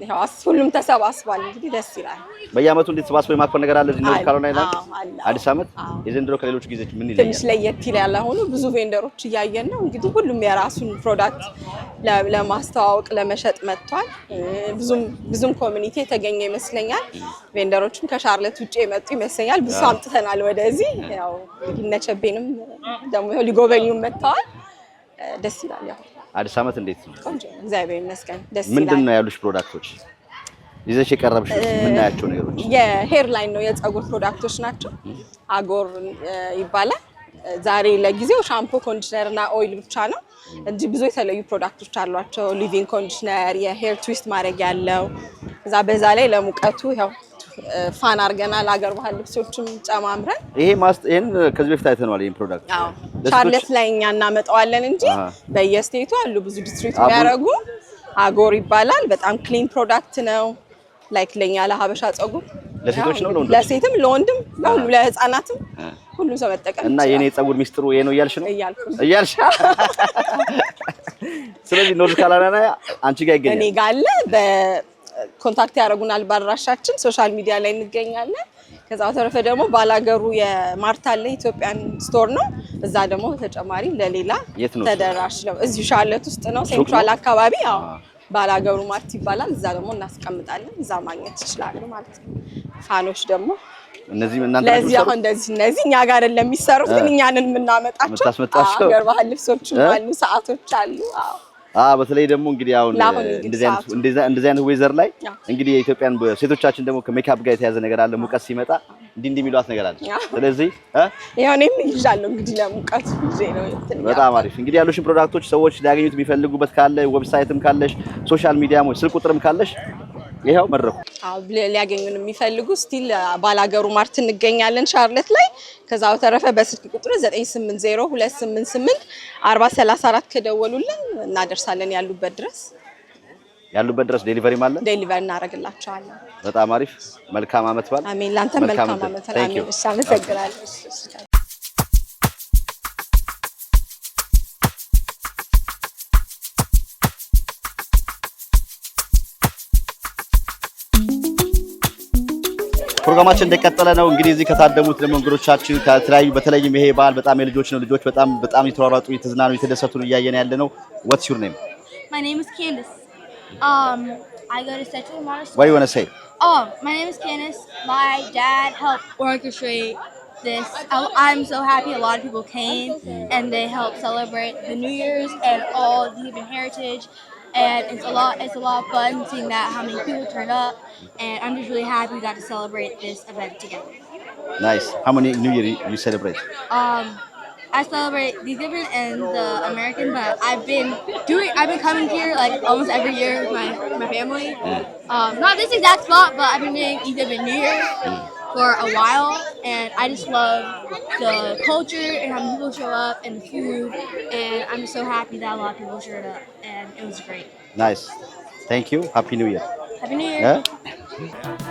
[SPEAKER 15] ያው ሁሉም ተሰባስቧል። እንግዲህ ደስ ይላል።
[SPEAKER 1] በየዓመቱ እንዴት ተሰባስቦ የማክበር ነገር አለ እዚህ ነው ካሮላይና? አዲስ ዓመት የዘንድሮ ከሌሎች ጊዜዎች ምን ይለያል?
[SPEAKER 15] ትንሽ ለየት ይላል። አሁን ብዙ ቬንደሮች እያየን ነው። እንግዲህ ሁሉም የራሱን ፕሮዳክት ለማስተዋወቅ ለመሸጥ መጥቷል። ብዙም ኮሚኒቲ የተገኘ ይመስለኛል። ቬንደሮችም ከሻርለት ውጪ የመጡ ይመስለኛል። ብዙ አምጥተናል ወደዚህ። ያው ሊነቸቤንም ደግሞ ሊጎበኙ መጥተዋል። ደስ ይላል። ያው
[SPEAKER 1] አዲስ ዓመት እንዴት ነው?
[SPEAKER 15] ቆንጆ እግዚአብሔር ይመስገን ደስ ይላል።
[SPEAKER 1] ምንድነው ያሉሽ ፕሮዳክቶች ይዘሽ የቀረብሽ? ምናያቸው ነገሮች?
[SPEAKER 15] የሄር ላይን ነው፣ የፀጉር ፕሮዳክቶች ናቸው። አጎር ይባላል። ዛሬ ለጊዜው ሻምፖ፣ ኮንዲሽነር እና ኦይል ብቻ ነው እንጂ ብዙ የተለዩ ፕሮዳክቶች አሏቸው። ሊቪንግ ኮንዲሽነር፣ የሄር ትዊስት ማድረግ ያለው እዛ በዛ ላይ ለሙቀቱ ያው ፋን አድርገናል። አገር ባህል ልብሶችም ጨማምረን
[SPEAKER 1] ይሄን ከዚህ በፊት አይተናል። ይሄን ፕሮዳክት
[SPEAKER 15] ሻርለት ላይ እኛ እናመጣዋለን እንጂ በየስቴቱ አሉ ብዙ ዲስትሪክት የሚያደርጉ። አጎር ይባላል። በጣም ክሊን ፕሮዳክት ነው። ላይክ ለኛ ለሀበሻ ፀጉር
[SPEAKER 1] ለሴቶች ነው ለወንዶች?
[SPEAKER 15] ለሴትም ለወንድም ለሁሉ ለህፃናትም ሁሉም ሰው መጠቀም
[SPEAKER 1] እና የኔ ፀጉር ሚስጥሩ ይሄ ነው እያልሽ ነው? እያልሽ ስለዚህ ኖርዝ ካሮላይና አንቺ ጋር ይገኛል።
[SPEAKER 15] እኔ ጋር አለ። በኮንታክት ያደርጉናል ባድራሻችን፣ ሶሻል ሚዲያ ላይ እንገኛለን። ከዛ በተረፈ ደግሞ ባላገሩ የማርታ አለ ኢትዮጵያን ስቶር ነው። እዛ ደግሞ ተጨማሪ ለሌላ ተደራሽ ነው። እዚሁ ሻርለት ውስጥ ነው፣ ሴንትራል አካባቢ። ያው ባላገሩ ማርት ይባላል። እዛ ደግሞ እናስቀምጣለን። እዛ ማግኘት ይችላሉ ማለት ነው። ፋኖች ደግሞ
[SPEAKER 1] እነዚህ እናንተ
[SPEAKER 15] ለዚህ አሁን እንደዚህ እኛ ጋር አይደለም የሚሰሩት፣ ግን እኛንን የምናመጣቸው አገር ባህል ልብሶች አሉ፣ ሰዓቶች አሉ።
[SPEAKER 1] በተለይ ደግሞ እንግዲህ አሁን እንደዚህ አይነት ዌዘር ላይ እንግዲህ የኢትዮጵያን ሴቶቻችን ደግሞ ከሜካፕ ጋር የተያዘ ነገር አለ። ሙቀት ሲመጣ እንዲህ የሚሏት ነገር አለ። ስለዚህ
[SPEAKER 15] ያው እኔም ይዣለሁ እንግዲህ ለሙቀቱ ጊዜ ነው።
[SPEAKER 1] በጣም አሪፍ። እንግዲህ ያሉሽን ፕሮዳክቶች ሰዎች ሊያገኙት የሚፈልጉበት ካለ ዌብሳይትም ካለሽ ሶሻል ሚዲያም ወይ ስልክ ቁጥርም ካለሽ ይሄው መድረኩ።
[SPEAKER 15] ሊያገኙን የሚፈልጉ ስቲል ባላገሩ ማርት እንገኛለን ሻርለት ላይ። ከዛ በተረፈ በስልክ ቁጥር 980288434 ከደወሉልን እናደርሳለን ያሉበት ድረስ ዴሊቨሪ ማለት ዴሊቨሪ እናደርግላቸዋለን።
[SPEAKER 1] በጣም አሪፍ። መልካም ዓመት በዓል።
[SPEAKER 15] አሜን። ላንተ መልካም ዓመት በዓል። አሜን። እሺ፣ አመሰግናለሁ።
[SPEAKER 1] ፕሮግራማችን እንደቀጠለ ነው። እንግዲህ እዚህ ከታደሙት ደግሞ እንግዶቻችን ከተለያዩ በተለይም ይሄ በዓል በጣም የልጆች ነው። ልጆች በጣም የተሯሯጡ የተዝናኑ የተደሰቱ ነው እያየን ያለ ነው። What's your name?
[SPEAKER 16] My name is Candace. I go to Central Montessori.
[SPEAKER 1] What do you want to say?
[SPEAKER 16] My name is Candace. My dad helped orchestrate this. I'm so happy a lot of people came and they helped celebrate the New Year's and all the Cuban heritage. and it's a lot of fun seeing that how many people turned up, and I'm just really happy we got to celebrate this event together.
[SPEAKER 1] Nice. How many New Year you celebrate?
[SPEAKER 16] I celebrate the different and the American, but I've been coming here like almost every year with my family. Not this exact spot, but I've been doing Egypt and New Year for a while, and I just love the culture and how people show up and the food, and I'm just so happy that a lot of people showed up, and it was great.
[SPEAKER 1] Nice. Thank you. Happy New Year.
[SPEAKER 16] Happy New Year.
[SPEAKER 1] Yeah?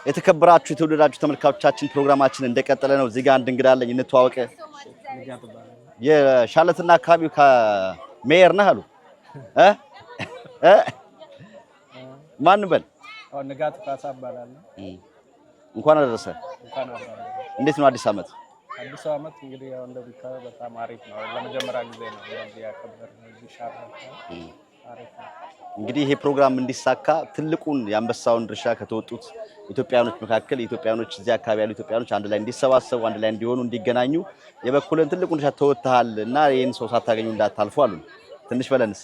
[SPEAKER 1] የተከበራችሁ የተወደዳችሁ ተመልካቾቻችን ፕሮግራማችን እንደቀጠለ ነው። እዚህ ጋር አንድ እንግዳ አለኝ፣ እንተዋወቅ። የሻርለትና አካባቢው ከሜየር ነህ አሉ ማን በል?
[SPEAKER 17] ንጋቱ ካሳ እባላለሁ።
[SPEAKER 1] እንኳን አደረሰ። እንዴት ነው አዲስ ዓመት?
[SPEAKER 17] አዲስ ዓመት እንግዲህ ያው እንደምታየው በጣም አሪፍ ነው። ለመጀመሪያ ጊዜ ነው እንደዚህ ያከበርነው እዚህ ሻርለት ነው። አሪፍ ነው።
[SPEAKER 1] እንግዲህ ይሄ ፕሮግራም እንዲሳካ ትልቁን የአንበሳውን ድርሻ ከተወጡት ኢትዮጵያኖች መካከል ኢትዮጵያኖች እዚህ አካባቢ ያሉ ኢትዮጵያኖች አንድ ላይ እንዲሰባሰቡ አንድ ላይ እንዲሆኑ እንዲገናኙ የበኩልን ትልቁን ድርሻ ተወጥተሃል እና ይሄን ሰው ሳታገኙ እንዳታልፉ አሉ። ትንሽ በለንስ።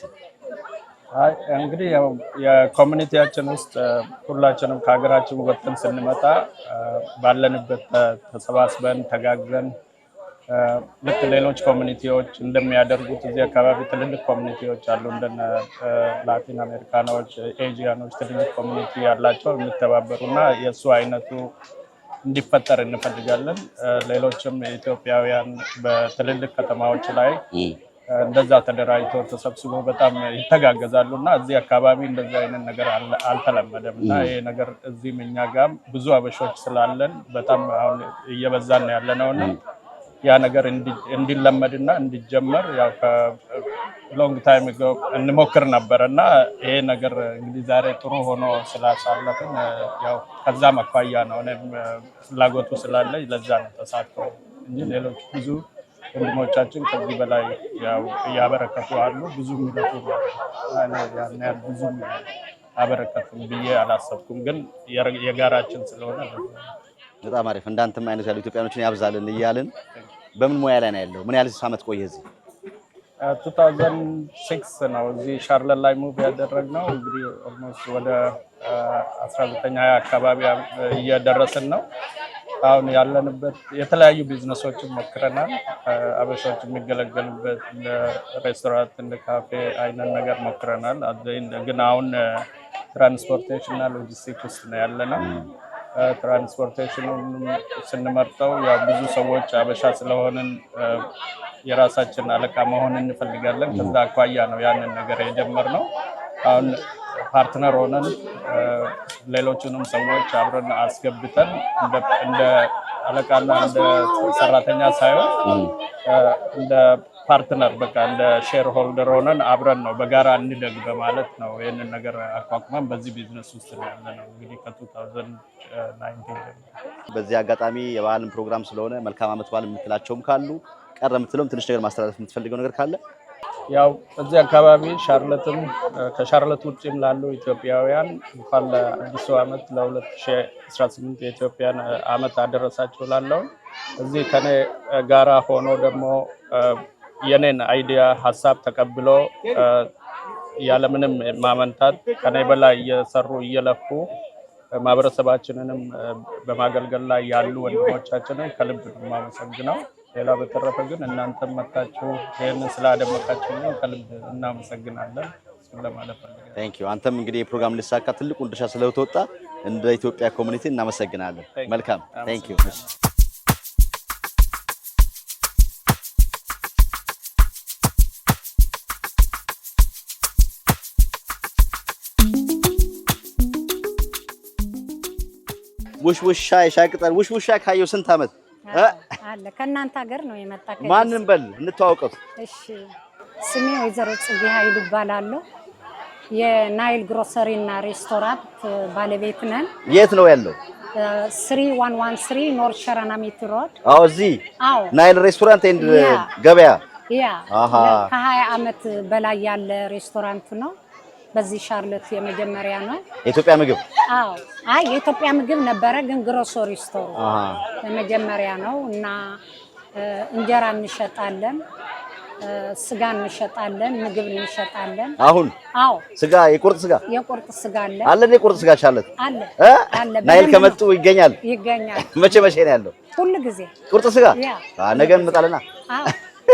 [SPEAKER 17] አይ እንግዲህ ያው የኮሚኒቲያችን ውስጥ ሁላችንም ከሀገራችን ወጥተን ስንመጣ ባለንበት ተሰባስበን ተጋግዘን ልክ ሌሎች ኮሚኒቲዎች እንደሚያደርጉት እዚህ አካባቢ ትልልቅ ኮሚኒቲዎች አሉ እንደነ ላቲን አሜሪካኖች፣ ኤዥያኖች ትልልቅ ኮሚኒቲ ያላቸው የሚተባበሩና የእሱ አይነቱ እንዲፈጠር እንፈልጋለን። ሌሎችም ኢትዮጵያውያን በትልልቅ ከተማዎች ላይ እንደዛ ተደራጅተው ተሰብስበው በጣም ይተጋገዛሉ እና እዚህ አካባቢ እንደዛ አይነት ነገር አልተለመደም እና ይሄ ነገር እዚህም እኛ ጋር ብዙ አበሾች ስላለን በጣም አሁን እየበዛን ነው ያለነውና ያ ነገር እንዲለመድና እንዲጀመር ያው ከሎንግ ታይም እንሞክር ነበርና ይሄ ነገር እንግዲህ ዛሬ ጥሩ ሆኖ ስላሳለፍን ያው ከዛም አኳያ ነው እኔም ፍላጎቱ ስላለኝ ለዛ ነው ተሳትፈው እንጂ ሌሎች ብዙ ወንድሞቻችን ከዚህ በላይ ያው እያበረከቱ አሉ። ብዙ የሚለፉ ያን ያህል ብዙ አበረከቱም ብዬ አላሰብኩም፣ ግን የጋራችን ስለሆነ
[SPEAKER 1] በጣም አሪፍ። እንዳንተም አይነት ያሉ ኢትዮጵያኖችን ያብዛልን እያልን በምን ሙያ ላይ ነው ያለው? ምን ያህል ዓመት ቆየ እዚህ?
[SPEAKER 17] 2006 ነው እዚህ ሻርለት ላይ ሙቭ ያደረግነው። እንግዲህ ኦልሞስት ወደ 1920 አካባቢ እየደረስን ነው። አሁን ያለንበት የተለያዩ ቢዝነሶችን ሞክረናል። አበሾች የሚገለገሉበት እንደ ሬስቶራንት እንደ ካፌ አይነት ነገር ሞክረናል። ግን አሁን ትራንስፖርቴሽን እና ሎጂስቲክ ውስጥ ነው ያለነው። ትራንስፖርቴሽኑን ስንመርጠው ያው ብዙ ሰዎች አበሻ ስለሆንን የራሳችን አለቃ መሆን እንፈልጋለን። ከዛ አኳያ ነው ያንን ነገር የጀመርነው። አሁን ፓርትነር ሆነን ሌሎቹንም ሰዎች አብረን አስገብተን እንደ አለቃና እንደ ሰራተኛ ሳይሆን እንደ ፓርትነር በቃ እንደ ሼር ሆልደር ሆነን አብረን ነው በጋራ እንደግ በማለት ነው ይሄንን ነገር አቋቁመን በዚህ ቢዝነስ ውስጥ ያለነው እንግዲህ ከ2019
[SPEAKER 1] በዚህ አጋጣሚ የበዓልን ፕሮግራም ስለሆነ መልካም ዓመት በዓል የምትላቸውም ካሉ ቀረ የምትለውም ትንሽ ነገር ማስተላለፍ የምትፈልገው ነገር ካለ?
[SPEAKER 17] ያው እዚህ አካባቢ ሻርለትም ከሻርለት ውጭም ላሉ ኢትዮጵያውያን እንኳን ለአዲሱ ዓመት ለ2018 የኢትዮጵያን ዓመት አደረሳችሁ ላለው እዚህ ከኔ ጋራ ሆኖ ደግሞ የኔን አይዲያ ሀሳብ ተቀብሎ ያለምንም ማመንታት ከኔ በላይ እየሰሩ እየለፉ ማህበረሰባችንንም በማገልገል ላይ ያሉ ወንድሞቻችንን ከልብ የማመሰግነው። ሌላ በተረፈ ግን እናንተም መጣችሁ ይሄንን ስላደመጣችሁ ከልብ እናመሰግናለን ለማለት ፈልጋለሁ።
[SPEAKER 1] ታንክ ዩ። አንተም እንግዲህ የፕሮግራም ሊሳካ ትልቁን ድርሻ ስለተወጣ እንደ ኢትዮጵያ ኮሚኒቲ እናመሰግናለን። መልካም ታንክ ዩ። ውሽውሻ የሻይ ቅጠል ውሽውሻ ካየው ስንት ዓመት
[SPEAKER 18] አለ? ከእናንተ ሀገር ነው የመጣ።
[SPEAKER 1] ማንን በል እንተዋወቀው።
[SPEAKER 18] እሺ ስሜ ወይዘሮ ጽጌ ኃይሉ እባላለሁ። የናይል ግሮሰሪ እና ሬስቶራንት ባለቤት ነን።
[SPEAKER 1] የት ነው ያለው?
[SPEAKER 18] 3113 ኖርዝ ሸራናሚት ሮድ።
[SPEAKER 1] አዎ እዚህ
[SPEAKER 18] አዎ
[SPEAKER 1] ናይል ሬስቶራንት ኤንድ ገበያ።
[SPEAKER 18] ከ20 ዓመት በላይ ያለ ሬስቶራንት ነው። በዚህ ሻርለት የመጀመሪያ ነው።
[SPEAKER 1] የኢትዮጵያ ምግብ?
[SPEAKER 18] አዎ አይ የኢትዮጵያ ምግብ ነበረ ግን ግሮሰሪ ስቶር የመጀመሪያ ነው እና እንጀራ እንሸጣለን፣ ስጋ እንሸጣለን፣ ምግብ እንሸጣለን።
[SPEAKER 1] አሁን
[SPEAKER 18] አዎ
[SPEAKER 1] ስጋ የቁርጥ ስጋ
[SPEAKER 18] አለ
[SPEAKER 1] አለ የቁርጥ ስጋ ሻርለት
[SPEAKER 18] አለ
[SPEAKER 1] ናይል ከመጡ ይገኛል።
[SPEAKER 18] መቼ
[SPEAKER 1] ነው ያለው?
[SPEAKER 18] ሁሉ ጊዜ
[SPEAKER 1] ቁርጥ ስጋ ነገ እንመጣለና
[SPEAKER 18] አዎ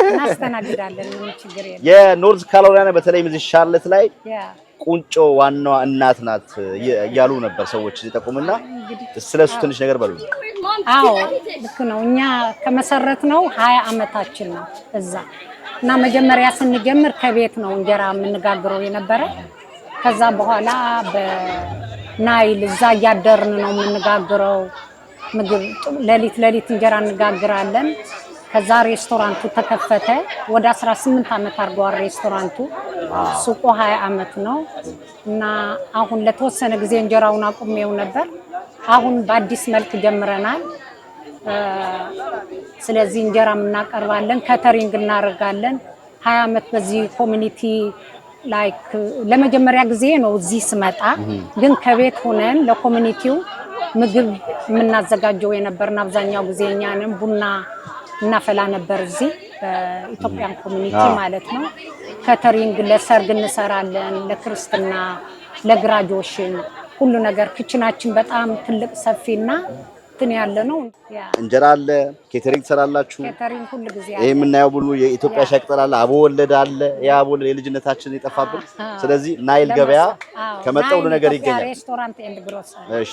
[SPEAKER 18] እናስተናግዳለን። ምን ችግር የለም።
[SPEAKER 1] የኖርዝ ካሮላይና በተለይም እዚህ ሻርለት ላይ ቁንጮ ዋናዋ እናት ናት እያሉ ነበር ሰዎች ሲጠቁምና ስለሱ ትንሽ ነገር በሉ።
[SPEAKER 18] አዎ ልክ ነው። እኛ ከመሰረት ነው 20 ዓመታችን ነው እዛ እና መጀመሪያ ስንጀምር ከቤት ነው እንጀራ የምንጋግረው የነበረ። ከዛ በኋላ በናይል እዛ እያደርን ነው የምንጋግረው ምግብ። ሌሊት እንጀራ እንጋግራለን። ከዛ ሬስቶራንቱ ተከፈተ። ወደ 18 ዓመት አድርጓል ሬስቶራንቱ። ሱቁ 20 ዓመት ነው እና አሁን ለተወሰነ ጊዜ እንጀራውን አቁሜው ነበር። አሁን በአዲስ መልክ ጀምረናል። ስለዚህ እንጀራም እናቀርባለን፣ ከተሪንግ እናደርጋለን። 20 ዓመት በዚህ ኮሚኒቲ ላይክ ለመጀመሪያ ጊዜ ነው እዚህ ስመጣ፣ ግን ከቤት ሆነን ለኮሚኒቲው ምግብ የምናዘጋጀው የነበርን አብዛኛው ጊዜ እኛንም ቡና እናፈላ ነበር እዚህ በኢትዮጵያን ኮሚኒቲ ማለት ነው። ከተሪንግ ለሰርግ እንሰራለን፣ ለክርስትና፣ ለግራጁዌሽን ሁሉ ነገር። ክችናችን በጣም ትልቅ ሰፊና እንትን ያለ ነው።
[SPEAKER 1] እንጀራ አለ፣ ኬተሪንግ ትሰራላችሁ።
[SPEAKER 18] ኬተሪንግ ሁሉ ጊዜ አለ።
[SPEAKER 1] ይሄ የምናየው ሁሉ የኢትዮጵያ ሻይ ቅጠል አለ፣ አቦ ወለድ አለ። ያ አቦ ወለድ የልጅነታችን የጠፋብን። ስለዚህ ናይል ገበያ ከመጣ ሁሉ ነገር ይገኛል።
[SPEAKER 18] ሬስቶራንት ኤንድ ግሮሰሪ።
[SPEAKER 1] እሺ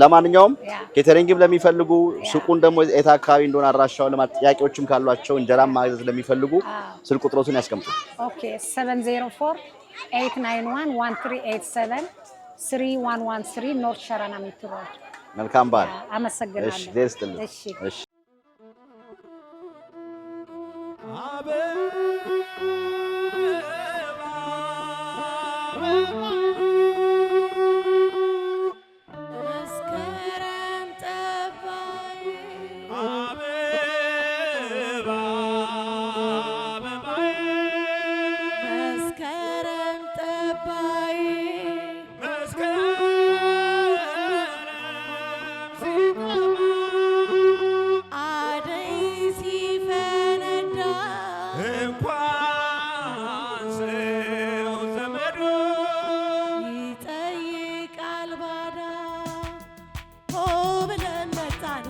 [SPEAKER 1] ለማንኛውም ኬተሪንግም ለሚፈልጉ ሱቁን ደግሞ የት አካባቢ እንደሆነ አድራሻውን ጥያቄዎችም ካሏቸው እንጀራም ማግኘት ለሚፈልጉ ስልክ ቁጥሮቱን ያስቀምጡ።
[SPEAKER 18] ኦኬ 704 891 1387 3113 ኖርዝ ሸራናሚት ሮድ።
[SPEAKER 1] መልካም በዓል።
[SPEAKER 18] አመሰግናለሁ።
[SPEAKER 1] እሺ ደስጥልኝ። እሺ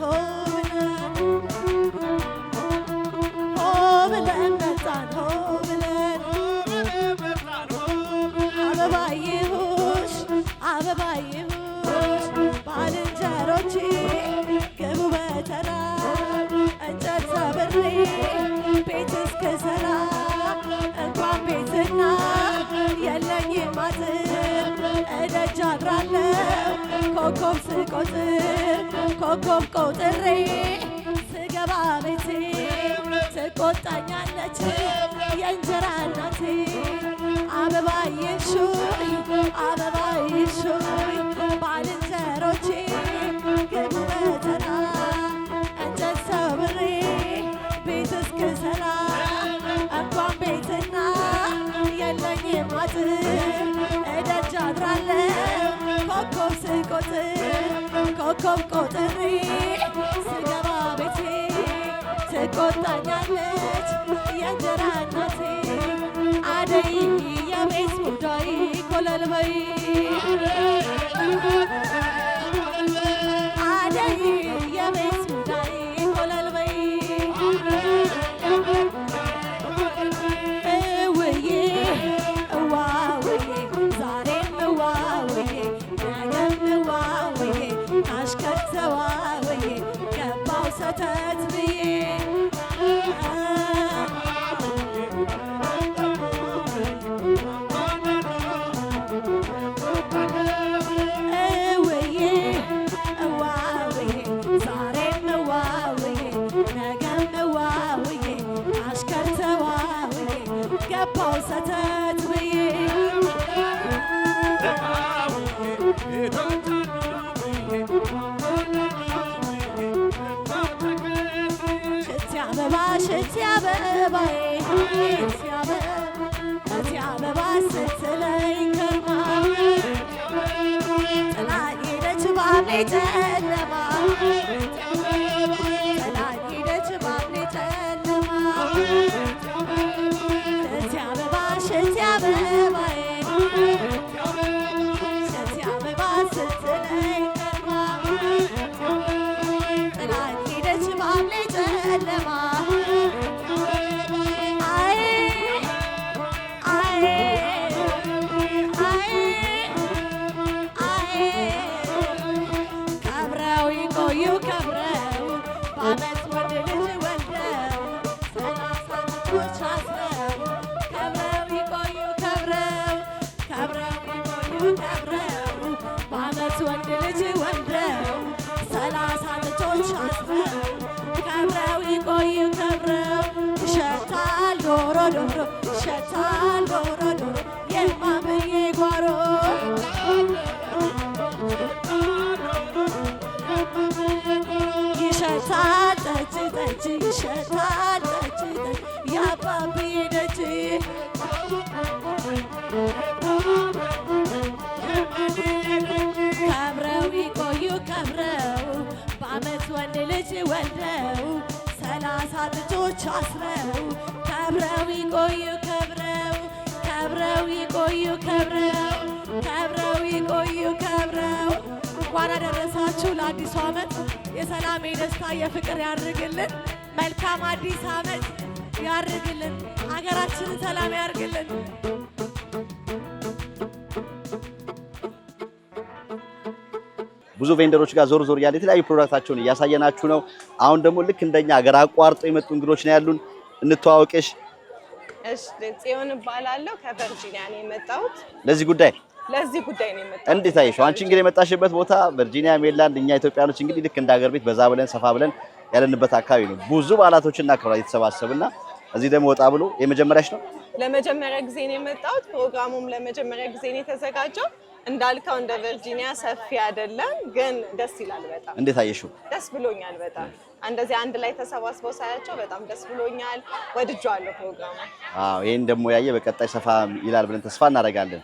[SPEAKER 4] ሆ መጣን ሆ ብለን አበባየሁሽ አበባየሁሽ ባልንጀሮቼ ግቡ በተራ እንጨት ሰብሬ ቤት እስክሰራ እንኳን ቤትና የለኝም አጥር እደጅ አድራለሁ ኮከብ ስቆጥር ኮከብ ቆጥሬ ስገባ ቤቴ ትቆጣኛለች የእንጀራ እናቴ አበባየሹኝ አበባየሹኝ ባልንጀሮቼ ግቡ በተራ እንጨት ሰብሬ ቤት እስክሰራ እንኳን ቤትና የለኝም አጥር እደጅ አድራለሁ ኮከብ ስቆጥር ኮከብ ቆጥሬ ስገባ ቤቴ ትቆጣኛለች የእንጀራ እናቴ አደይ የቤት ጉዳይ ኮለል በይ አደይ የቤት ጉዳይ ኮለል በይ እውዬ እዋውዬ ዛሬም እዋውዬ ነገም እዋውዬ አሽከር ተዋውዬ ገባው ሰተት ብዬ እውዬ እዋውዬ ዛሬም እዋውዬ ነገም እዋውዬ አሽከር ተዋውዬ ገባው ሰተት ብዬ ሽቲ አበባ ሽቲ አበባዬ ሽቲ አበባ ስትለኝ ከርማ ጥላኝ ሄደች ባብሌ ጨለማ ጥላኝ ሄደች ባብሌ ጨለማ ሽቲ አበባ ሽቲ አበባዬ ሽቲ አበባ ስትለኝ ከርማ ጥላኝ ሄደች ባብሌ ጨለማ አይ አይ አይ አይ ከብረው ይቆዩ ከብረው በዓመት ወንድ ልጅ ወልደው 30 ልጆች አስረው ከብረው ይቆዩ ከብረው ከብረው ይቆዩ ከብረው በዓመት ወንድ ልጅ ወልደው 30 ልጆች አስረው ከብረው ይቆዩ ከብረው ይሸታል ዶሮ ዶሮ ይሸታል ዶሮ ዶሮ የማምዬ ጓሮ ይሸታል ጠጅ ጠጅ ይሸታል ጠጅ ጠጅ የአባብዬ ደጅ ከብረው ይቆዩ ከብረው በዓመት ወንድ ልጅ ወልደው 30 ልጆች አስረው ከብረው ይቆዩ ከብረው ከብረው ይቆዩ ከብረው ከብረው ይቆዩ ከብረው እንኳን አደረሳችሁ ለአዲሱ ዓመት የሰላም የደስታ የፍቅር ያድርግልን መልካም አዲስ ዓመት ያድርግልን ሀገራችንን ሰላም ያድርግልን
[SPEAKER 1] ብዙ ቬንደሮች ጋር ዞር ዞር እያለ የተለያዩ ፕሮዳክታቸውን እያሳየናችሁ ነው። አሁን ደግሞ ልክ እንደኛ ሀገር አቋርጦ የመጡ እንግዶች ነው ያሉን። እንተዋወቅሽ።
[SPEAKER 6] እሺ ጽዮን እባላለሁ ከቨርጂኒያ ነው የመጣሁት።
[SPEAKER 1] ለዚህ ጉዳይ
[SPEAKER 6] ነው የመጣሁት።
[SPEAKER 1] እንዴት አየሽው? አንቺ እንግዲህ የመጣሽበት ቦታ ቨርጂኒያ ሜሪላንድ፣ እኛ ኢትዮጵያኖች እንግዲህ ልክ እንደ ሀገር ቤት በዛ ብለን ሰፋ ብለን ያለንበት አካባቢ ነው። ብዙ በዓላቶችን እናከብራለን የተሰባሰብና እዚህ ደግሞ ወጣ ብሎ የመጀመሪያሽ ነው?
[SPEAKER 6] ለመጀመሪያ ጊዜ ነው የመጣሁት። ፕሮግራሙም ለመጀመሪያ ጊዜ ነው የተዘጋጀው። እንዳልከው እንደ ቨርጂኒያ ሰፊ አይደለም፣ ግን ደስ ይላል በጣም።
[SPEAKER 1] እንዴት አየሽው?
[SPEAKER 6] ደስ ብሎኛል በጣም። እንደዚህ አንድ ላይ ተሰባስበው ሳያቸው በጣም ደስ ብሎኛል። ወድጄዋለሁ ፕሮግራሙ።
[SPEAKER 1] አዎ ይሄን ደግሞ ያየ በቀጣይ ሰፋ ይላል ብለን ተስፋ እናደርጋለን።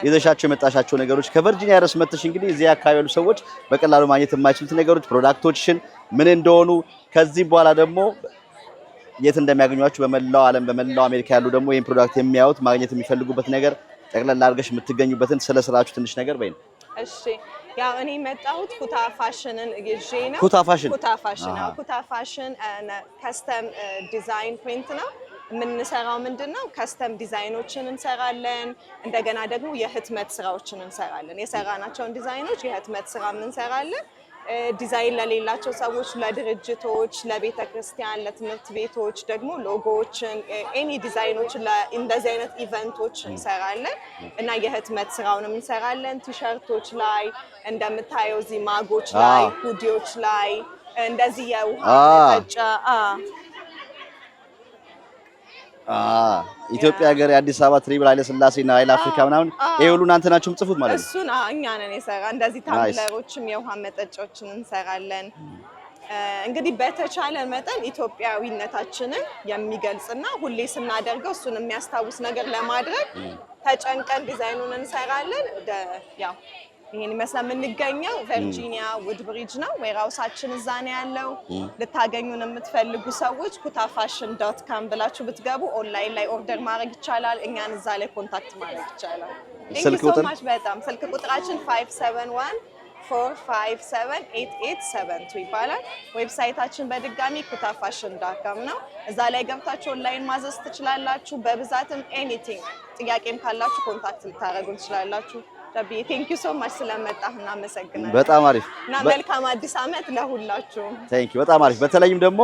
[SPEAKER 1] ይዘሻቸው የመጣሻቸው ነገሮች ከቨርጂኒያ ድረስ መጥተሽ እንግዲህ እዚህ አካባቢ ያሉ ሰዎች በቀላሉ ማግኘት የማይችሉት ነገሮች ፕሮዳክቶችሽን ምን እንደሆኑ ከዚህ በኋላ ደግሞ የት እንደሚያገኟችሁ በመላው ዓለም በመላው አሜሪካ ያሉ ደግሞ ይሄን ፕሮዳክት የሚያዩት ማግኘት የሚፈልጉበት ነገር ጠቅላላ አድርገሽ የምትገኙበትን ስለ ስራችሁ ትንሽ ነገር በይን።
[SPEAKER 6] እሺ ያው እኔ መጣሁት ኩታ ፋሽንን ይዤ ነው።
[SPEAKER 1] ኩታ ፋሽን
[SPEAKER 6] ኩታ ፋሽን ከስተም ዲዛይን ፕሪንት ነው የምንሰራው ምንድነው ከስተም ዲዛይኖችን እንሰራለን እንደገና ደግሞ የህትመት ስራዎችን እንሰራለን የሰራናቸውን ዲዛይኖች የህትመት ስራ እንሰራለን ዲዛይን ለሌላቸው ሰዎች ለድርጅቶች ለቤተ ክርስቲያን ለትምህርት ቤቶች ደግሞ ሎጎዎችን ኤኒ ዲዛይኖች ለእንደዚህ አይነት ኢቨንቶች እንሰራለን እና የህትመት ስራውንም እንሰራለን ቲሸርቶች ላይ እንደምታየው እዚህ ማጎች ላይ ሁዲዎች ላይ እንደዚህ የውሃ መጠጫ
[SPEAKER 1] ኢትዮጵያ ሀገር የአዲስ አበባ ትሪብል ኃይለ ሥላሴና ኃይለ አፍሪካ ምናምን ይሄ ሁሉ እናንተ ናችሁ የምትጽፉት ማለት ነው
[SPEAKER 6] እሱና እኛ ነን የሰራ እንደዚህ ታምለሮችም የውሃ መጠጫዎችን እንሰራለን እንግዲህ በተቻለ መጠን ኢትዮጵያዊነታችንን የሚገልጽና ሁሌ ስናደርገው እሱን የሚያስታውስ ነገር ለማድረግ ተጨንቀን ዲዛይኑን እንሰራለን ያው ይሄን ይመስላል የምንገኘው ቨርጂኒያ ውድብሪጅ ነው ዌራውሳችን እዛ ነው ያለው ልታገኙን የምትፈልጉ ሰዎች kutafashion.com ብላችሁ ብትገቡ ኦንላይን ላይ ኦርደር ማድረግ ይቻላል እኛን እዛ ላይ ኮንታክት ማድረግ ይቻላል ስልክ በጣም ስልክ ቁጥራችን 571-457-8872 ይባላል ዌብሳይታችን በድጋሚ kutafashion.com ነው እዛ ላይ ገብታችሁ ኦንላይን ማዘዝ ትችላላችሁ በብዛትም ኤኒቲንግ ጥያቄም ካላችሁ ኮንታክት ልታደርጉን ትችላላችሁ ዳቢ ቴንክ ዩ ሶ ማች ስለመጣህና አመሰግናለሁ
[SPEAKER 1] በጣም አሪፍ
[SPEAKER 6] እና መልካም አዲስ አመት ለሁላችሁ
[SPEAKER 1] ቴንክ ዩ በጣም አሪፍ በተለይም ደግሞ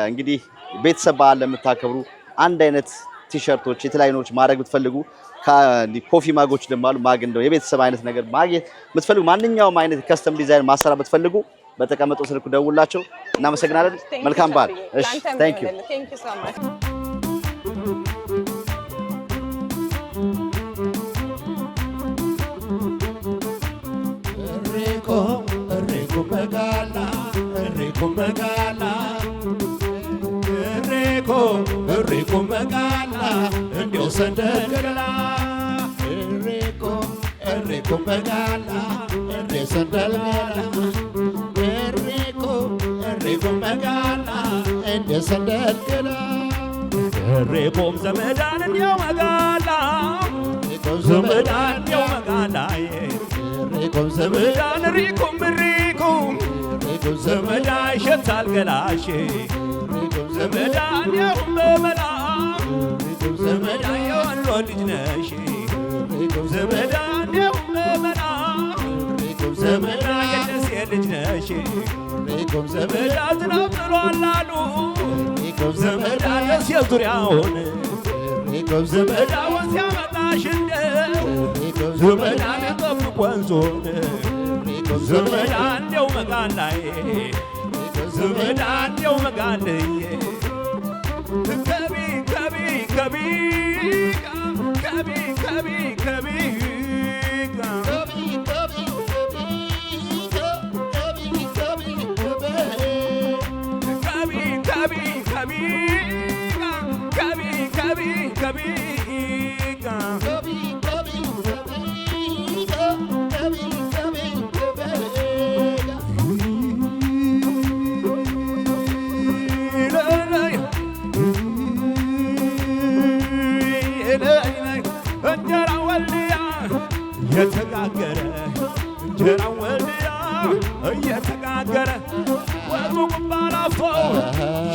[SPEAKER 1] እንግዲህ ቤተሰብ በዓል ለምታከብሩ አንድ አይነት ቲሸርቶች የተለያዩኖች ማድረግ ብትፈልጉ ኮፊ ማጎች ደግሞ አሉ ማግ እንደው የቤተሰብ አይነት ነገር ማግኘት የምትፈልጉ ማንኛውም አይነት ከስተም ዲዛይን ማሰራ ብትፈልጉ በተቀመጠው ስልክ ደውላቸው እናመሰግናለን መልካም በዓል እሺ ቴንክ ዩ
[SPEAKER 6] ሶ ማች
[SPEAKER 2] Enrico Megala Enrico Megala Ndio sandala Enrico Megala Ndio sandala Enrico Megala Ndio sandala Enrico Zemedan Ndio Megala Enrico Zemedan Ndio Megala Enrico Zemedan Enrico Enrico Zemedan Shetal Galashi Enrico Zemedan Yomela Enrico Zemedan Yolodinashi Enrico Zemedan Yomela Enrico Zemedan Yedesidinashi Enrico Zemedan Nabdulalu Enrico Zemedan Yesiaturiaon Enrico Zemedan Wasiamatashinde Enrico Zemedan Kwanzone Enrico Zemedan Yomagandai Enrico Zemedan Yomagandai የተጋገረ እንጀራ ወልያ እየተጋገረ ወጡ ባላፎ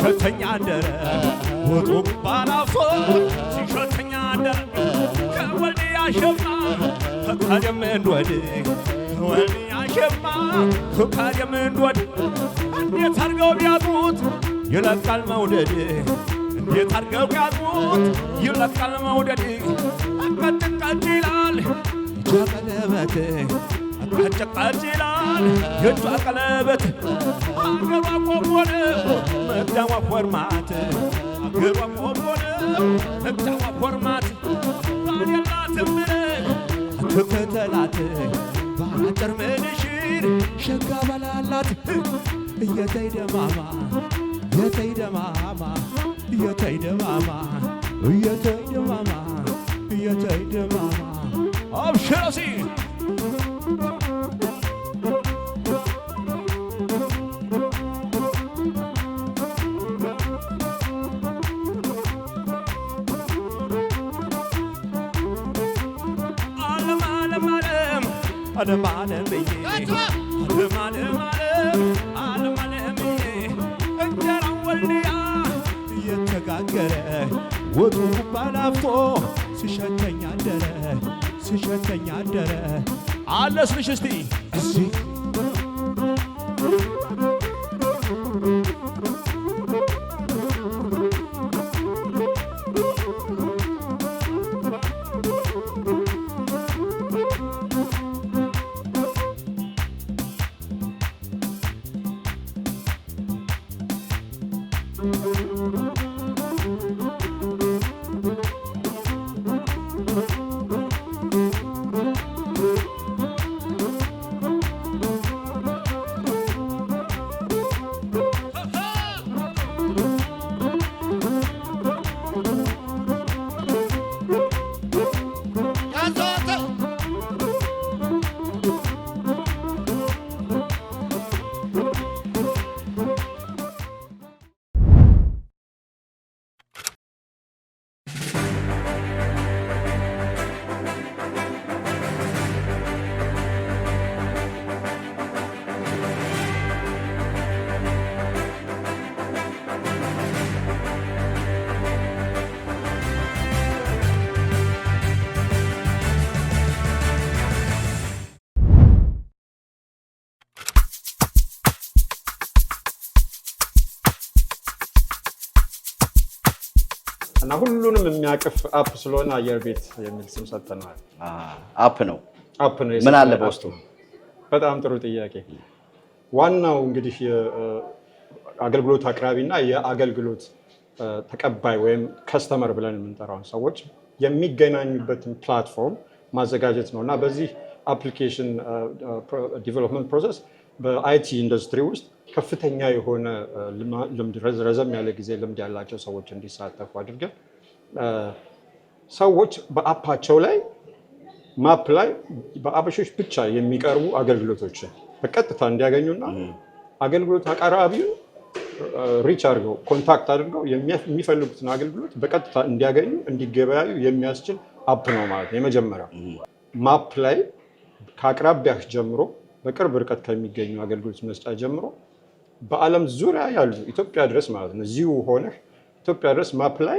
[SPEAKER 2] ሸተኛ አደረ ወጡ ባላፎ ሲሸተኛ አደረ ከወልያ ሸማ ፈቃደም እንወድ ወልያ ሸማ ፈቃደም እንወድ እንዴት አድርገው ቢያጡት ይለቃል መውደድ እንዴት አድርገው ቢያጡት ይለቃል መውደድ አቀጥቃጭ ይላል ቀለበት አጨቃጭ ይላል የእጇ ቀለበት አገሯ ቆሞነ መግዳሟ ፎርማት አገሯ ቆሞነ መግዳሟ ፎርማት ባል የላትም አትከተላት ባጭር ምንሽር ሸጋ በላላት እየተይ ደማማ እየተይ ደማማ እየተይ ደማማ እየተይ ደማማ እየተይ ደማማ አብሽራሲ ዓለም ዓለም ብዬ ዓለም ዓለም ብዬ እንጀራ ወልያ ተናገረ ወጡ ባላፍቶ ሲሸተኛ አደረ አለስልሽ እስቲ እዚህ
[SPEAKER 17] እና ሁሉንም የሚያቅፍ አፕ ስለሆነ አየር ቤት የሚል ስም ሰጥተናል።
[SPEAKER 1] አፕ ነው። ምን አለ በውስጡ?
[SPEAKER 17] በጣም ጥሩ ጥያቄ። ዋናው እንግዲህ የአገልግሎት አቅራቢና የአገልግሎት ተቀባይ ወይም ከስተመር ብለን የምንጠራውን ሰዎች የሚገናኙበትን ፕላትፎርም ማዘጋጀት ነው እና በዚህ አፕሊኬሽን ዲቨሎፕመንት ፕሮሰስ በአይቲ ኢንዱስትሪ ውስጥ ከፍተኛ የሆነ ልምድ ረዘም ያለ ጊዜ ልምድ ያላቸው ሰዎች እንዲሳተፉ አድርገን ሰዎች በአፓቸው ላይ ማፕ ላይ በአበሾች ብቻ የሚቀርቡ አገልግሎቶችን በቀጥታ እንዲያገኙና አገልግሎት አቅራቢውን ሪች አድርገው ኮንታክት አድርገው የሚፈልጉትን አገልግሎት በቀጥታ እንዲያገኙ እንዲገበያዩ የሚያስችል አፕ ነው ማለት ነው። የመጀመሪያው ማፕ ላይ ከአቅራቢያህ ጀምሮ በቅርብ ርቀት ከሚገኙ አገልግሎት መስጫ ጀምሮ በዓለም ዙሪያ ያሉ ኢትዮጵያ ድረስ ማለት ነው እዚሁ ሆነህ ኢትዮጵያ ድረስ ማፕ ላይ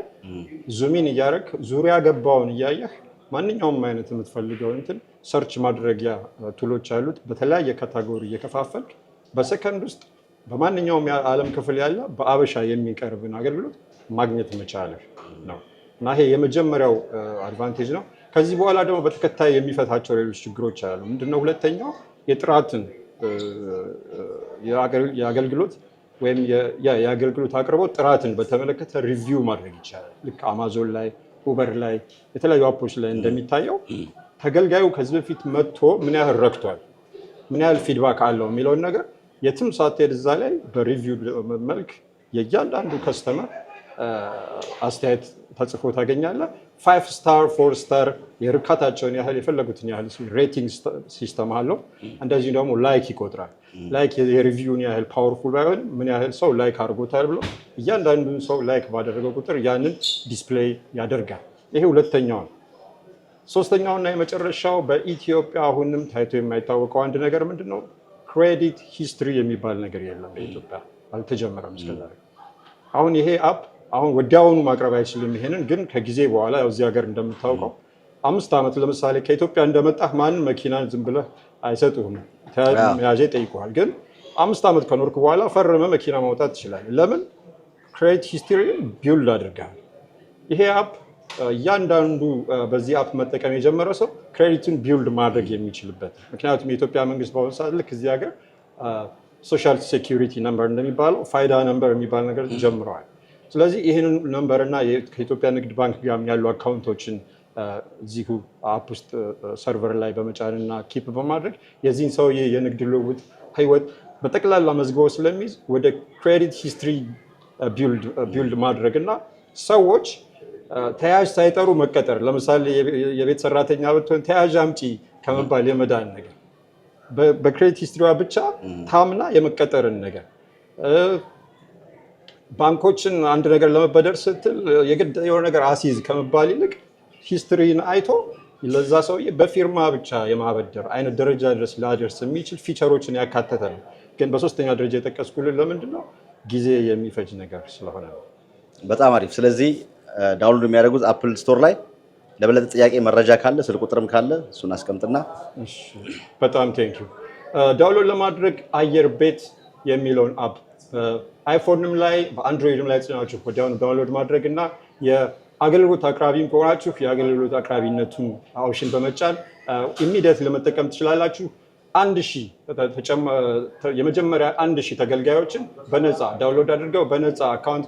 [SPEAKER 17] ዙሚን እያደረግ ዙሪያ ገባውን እያየህ ማንኛውም አይነት የምትፈልገው እንትን ሰርች ማድረጊያ ቱሎች አሉት። በተለያየ ካታጎሪ እየከፋፈልክ በሰከንድ ውስጥ በማንኛውም የዓለም ክፍል ያለ በአበሻ የሚቀርብን አገልግሎት ማግኘት መቻልህ ነው እና ይሄ የመጀመሪያው አድቫንቴጅ ነው። ከዚህ በኋላ ደግሞ በተከታይ የሚፈታቸው ሌሎች ችግሮች አሉ። ምንድነው? ሁለተኛው የጥራትን የአገልግሎት ወይም የአገልግሎት አቅርቦት ጥራትን በተመለከተ ሪቪው ማድረግ ይቻላል። ልክ አማዞን ላይ፣ ኡበር ላይ፣ የተለያዩ አፖች ላይ እንደሚታየው ተገልጋዩ ከዚህ በፊት መጥቶ ምን ያህል ረክቷል፣ ምን ያህል ፊድባክ አለው የሚለውን ነገር የትም ሳትሄድ እዛ ላይ በሪቪው መልክ የእያንዳንዱ ከስተመር አስተያየት ተጽፎ ታገኛለህ። 5 ስታር 4 ስታር የርካታቸውን ያህል የፈለጉትን ያህል ሬቲንግ ሲስተም አለው። እንደዚሁ ደግሞ ላይክ ይቆጥራል። ላይክ የሪቪውን ያህል ፓወርፉል ባይሆን ምን ያህል ሰው ላይክ አድርጎታል ብሎ እያንዳንዱን ሰው ላይክ ባደረገው ቁጥር ያንን ዲስፕሌይ ያደርጋል። ይሄ ሁለተኛው ነው። ሶስተኛውና የመጨረሻው በኢትዮጵያ አሁንም ታይቶ የማይታወቀው አንድ ነገር ምንድነው? ክሬዲት ሂስትሪ የሚባል ነገር የለም በኢትዮጵያ አልተጀመረም እስከዛሬ። አሁን ይሄ አፕ አሁን ወዲያውኑ ማቅረብ አይችልም። ይሄንን ግን ከጊዜ በኋላ ያው እዚህ ሀገር እንደምታውቀው 5 ዓመት ለምሳሌ ከኢትዮጵያ እንደመጣህ ማንም መኪናን ዝም ብለህ አይሰጡህም፣ ተያዥ ይጠይቁሃል። ግን 5 ዓመት ከኖርክ በኋላ ፈርመ መኪና ማውጣት ትችላለህ። ለምን? ክሬዲት ሂስትሪ ቢውልድ አድርገሃል። ይሄ አፕ እያንዳንዱ በዚህ አፕ መጠቀም የጀመረ ሰው ክሬዲቱን ቢውልድ ማድረግ የሚችልበት፣ ምክንያቱም የኢትዮጵያ መንግስት በአሁኑ ሰዓት ልክ እዚህ ሀገር ሶሻል ሴኪሪቲ ነምበር እንደሚባለው ፋይዳ ነምበር የሚባል ነገር ጀምረዋል። ስለዚህ ይህንን ነምበር እና ከኢትዮጵያ ንግድ ባንክ ጋር ያሉ አካውንቶችን እዚሁ አፕ ውስጥ ሰርቨር ላይ በመጫንና ኪፕ በማድረግ የዚህን ሰውዬ የንግድ ልውውጥ ህይወት በጠቅላላ መዝግቦ ስለሚይዝ ወደ ክሬዲት ሂስትሪ ቢውልድ ማድረግ እና ሰዎች ተያዥ ሳይጠሩ መቀጠር፣ ለምሳሌ የቤት ሰራተኛ ብትሆን ተያዥ አምጪ ከመባል የመዳን ነገር፣ በክሬዲት ሂስትሪዋ ብቻ ታምና የመቀጠርን ነገር፣ ባንኮችን አንድ ነገር ለመበደር ስትል የግድ የሆነ ነገር አሲዝ ከመባል ይልቅ ሂስትሪን አይቶ ለዛ ሰውዬ በፊርማ ብቻ የማበደር አይነት ደረጃ ድረስ ላደርስ የሚችል ፊቸሮችን ያካተተ ነው። ግን በሶስተኛ ደረጃ የጠቀስኩልን ለምንድን ነው? ጊዜ የሚፈጅ ነገር ስለሆነ ነው።
[SPEAKER 1] በጣም አሪፍ። ስለዚህ ዳውንሎድ የሚያደርጉት አፕል ስቶር ላይ ለበለጠ ጥያቄ መረጃ ካለ ስልክ ቁጥርም ካለ እሱን አስቀምጥና።
[SPEAKER 19] እሺ በጣም ቴንክ ዩ። ዳውንሎድ ለማድረግ አየር ቤት የሚለውን አፕ አይፎንም ላይ በአንድሮይድም ላይ ጽናችሁ ወዲያውኑ ዳውንሎድ ማድረግ እና የአገልግሎት አቅራቢም ከሆናችሁ የአገልግሎት አቅራቢነቱን ኦፕሽን በመጫን ኢሚዲየት ለመጠቀም ትችላላችሁ። 1000 የመጀመሪያ 1000 ተገልጋዮችን በነፃ ዳውንሎድ አድርገው በነፃ አካውንት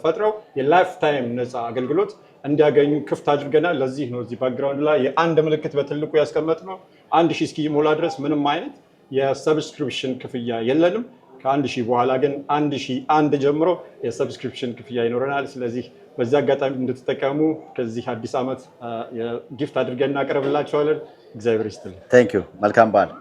[SPEAKER 19] ፈጥረው የላይፍ ታይም ነፃ አገልግሎት እንዲያገኙ ክፍት አድርገናል። ለዚህ ነው እዚህ ባክግራውንድ ላይ የአንድ ምልክት በትልቁ ያስቀመጥነው። 1000 እስኪሞላ ድረስ ምንም አይነት የሰብስክሪፕሽን ክፍያ የለንም። ከ1000 በኋላ ግን 1001 ጀምሮ የሰብስክሪፕሽን ክፍያ ይኖረናል። ስለዚህ በዚህ አጋጣሚ እንድትጠቀሙ ከዚህ አዲስ ዓመት ጊፍት አድርገን እናቀርብላችኋለን። እግዚአብሔር ይስጥልኝ።
[SPEAKER 1] ቴንክ ዩ። መልካም በዓል።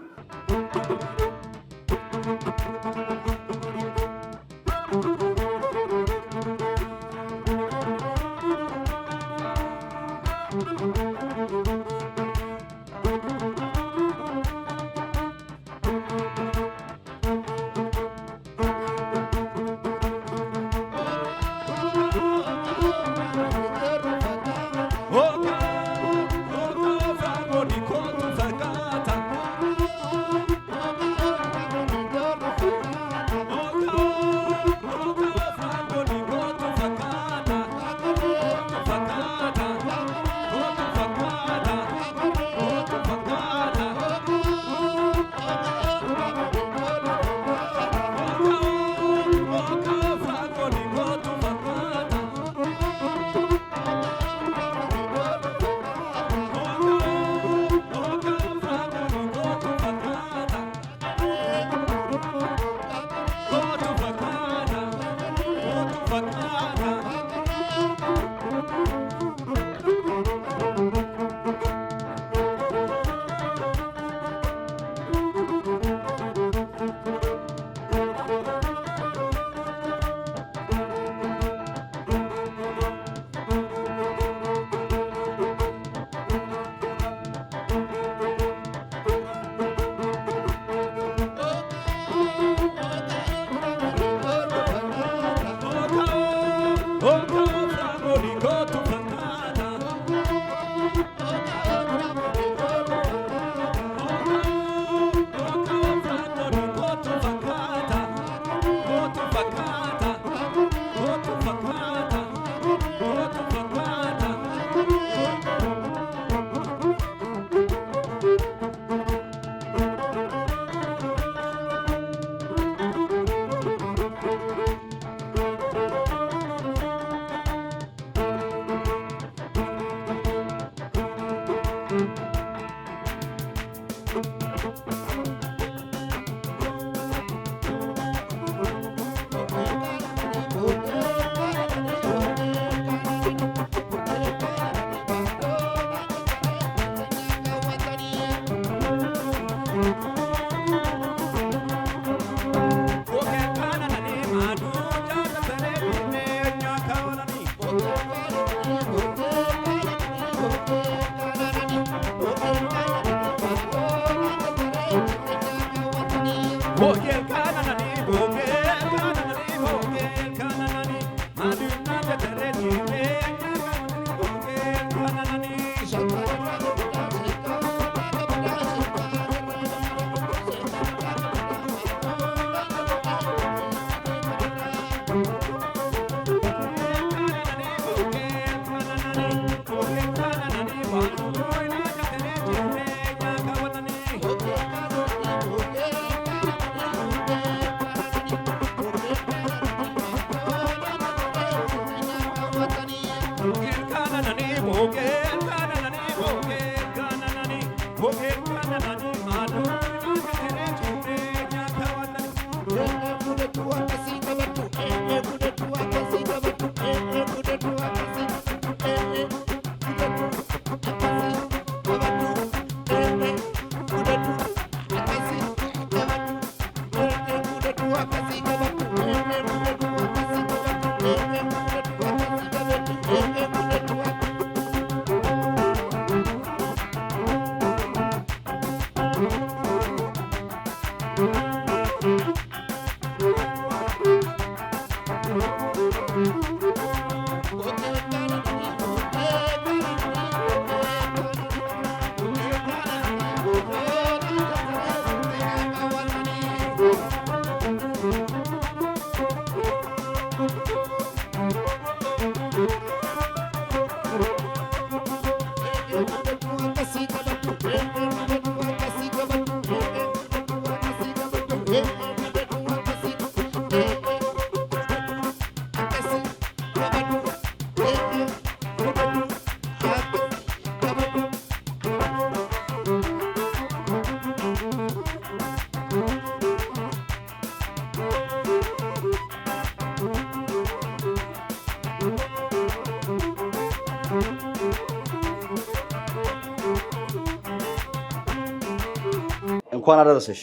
[SPEAKER 1] እንኳን አደረሰሽ።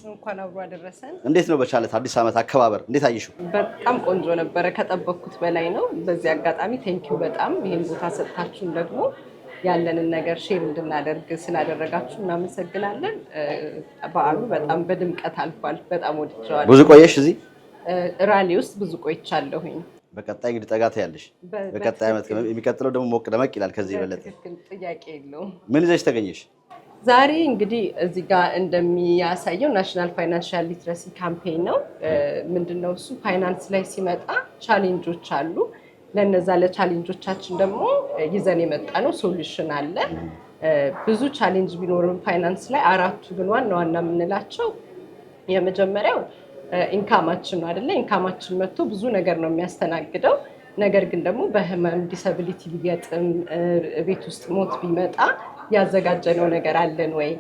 [SPEAKER 20] እንኳን አብሮ አደረሰን።
[SPEAKER 1] እንዴት ነው በቻለት አዲስ ዓመት አከባበር እንዴት አየሽው?
[SPEAKER 20] በጣም ቆንጆ ነበረ፣ ከጠበቅኩት በላይ ነው። በዚህ አጋጣሚ ቴንኪው በጣም ይሄን ቦታ ሰጥታችሁን ደግሞ ያለንን ነገር ሼር እንድናደርግ ስላደረጋችሁ እናመሰግናለን። በዓሉ በጣም በድምቀት አልፏል። በጣም ወድጀዋለሁ።
[SPEAKER 1] ብዙ ቆየሽ እዚህ?
[SPEAKER 20] ራሊ ውስጥ ብዙ ቆይቻለሁኝ።
[SPEAKER 1] በቀጣይ እንግዲህ ጠጋ ትያለሽ። በቀጣይ ዓመት የሚቀጥለው ደግሞ ሞቅ ደመቅ ይላል ከዚህ የበለጠ።
[SPEAKER 20] ጥያቄ የለውም።
[SPEAKER 1] ምን ይዘሽ ተገኘሽ?
[SPEAKER 20] ዛሬ እንግዲህ እዚህ ጋር እንደሚያሳየው ናሽናል ፋይናንሻል ሊትረሲ ካምፔን ነው። ምንድነው እሱ? ፋይናንስ ላይ ሲመጣ ቻሌንጆች አሉ። ለነዛ ለቻሌንጆቻችን ደግሞ ይዘን የመጣ ነው ሶሉሽን አለ። ብዙ ቻሌንጅ ቢኖርም ፋይናንስ ላይ አራቱ ግን ዋና ዋና የምንላቸው የመጀመሪያው ኢንካማችን ነው አይደለ? ኢንካማችን መጥቶ ብዙ ነገር ነው የሚያስተናግደው። ነገር ግን ደግሞ በህመም ዲሰቢሊቲ ቢገጥም ቤት ውስጥ ሞት ቢመጣ ያዘጋጀነው ነገር አለን ወይ?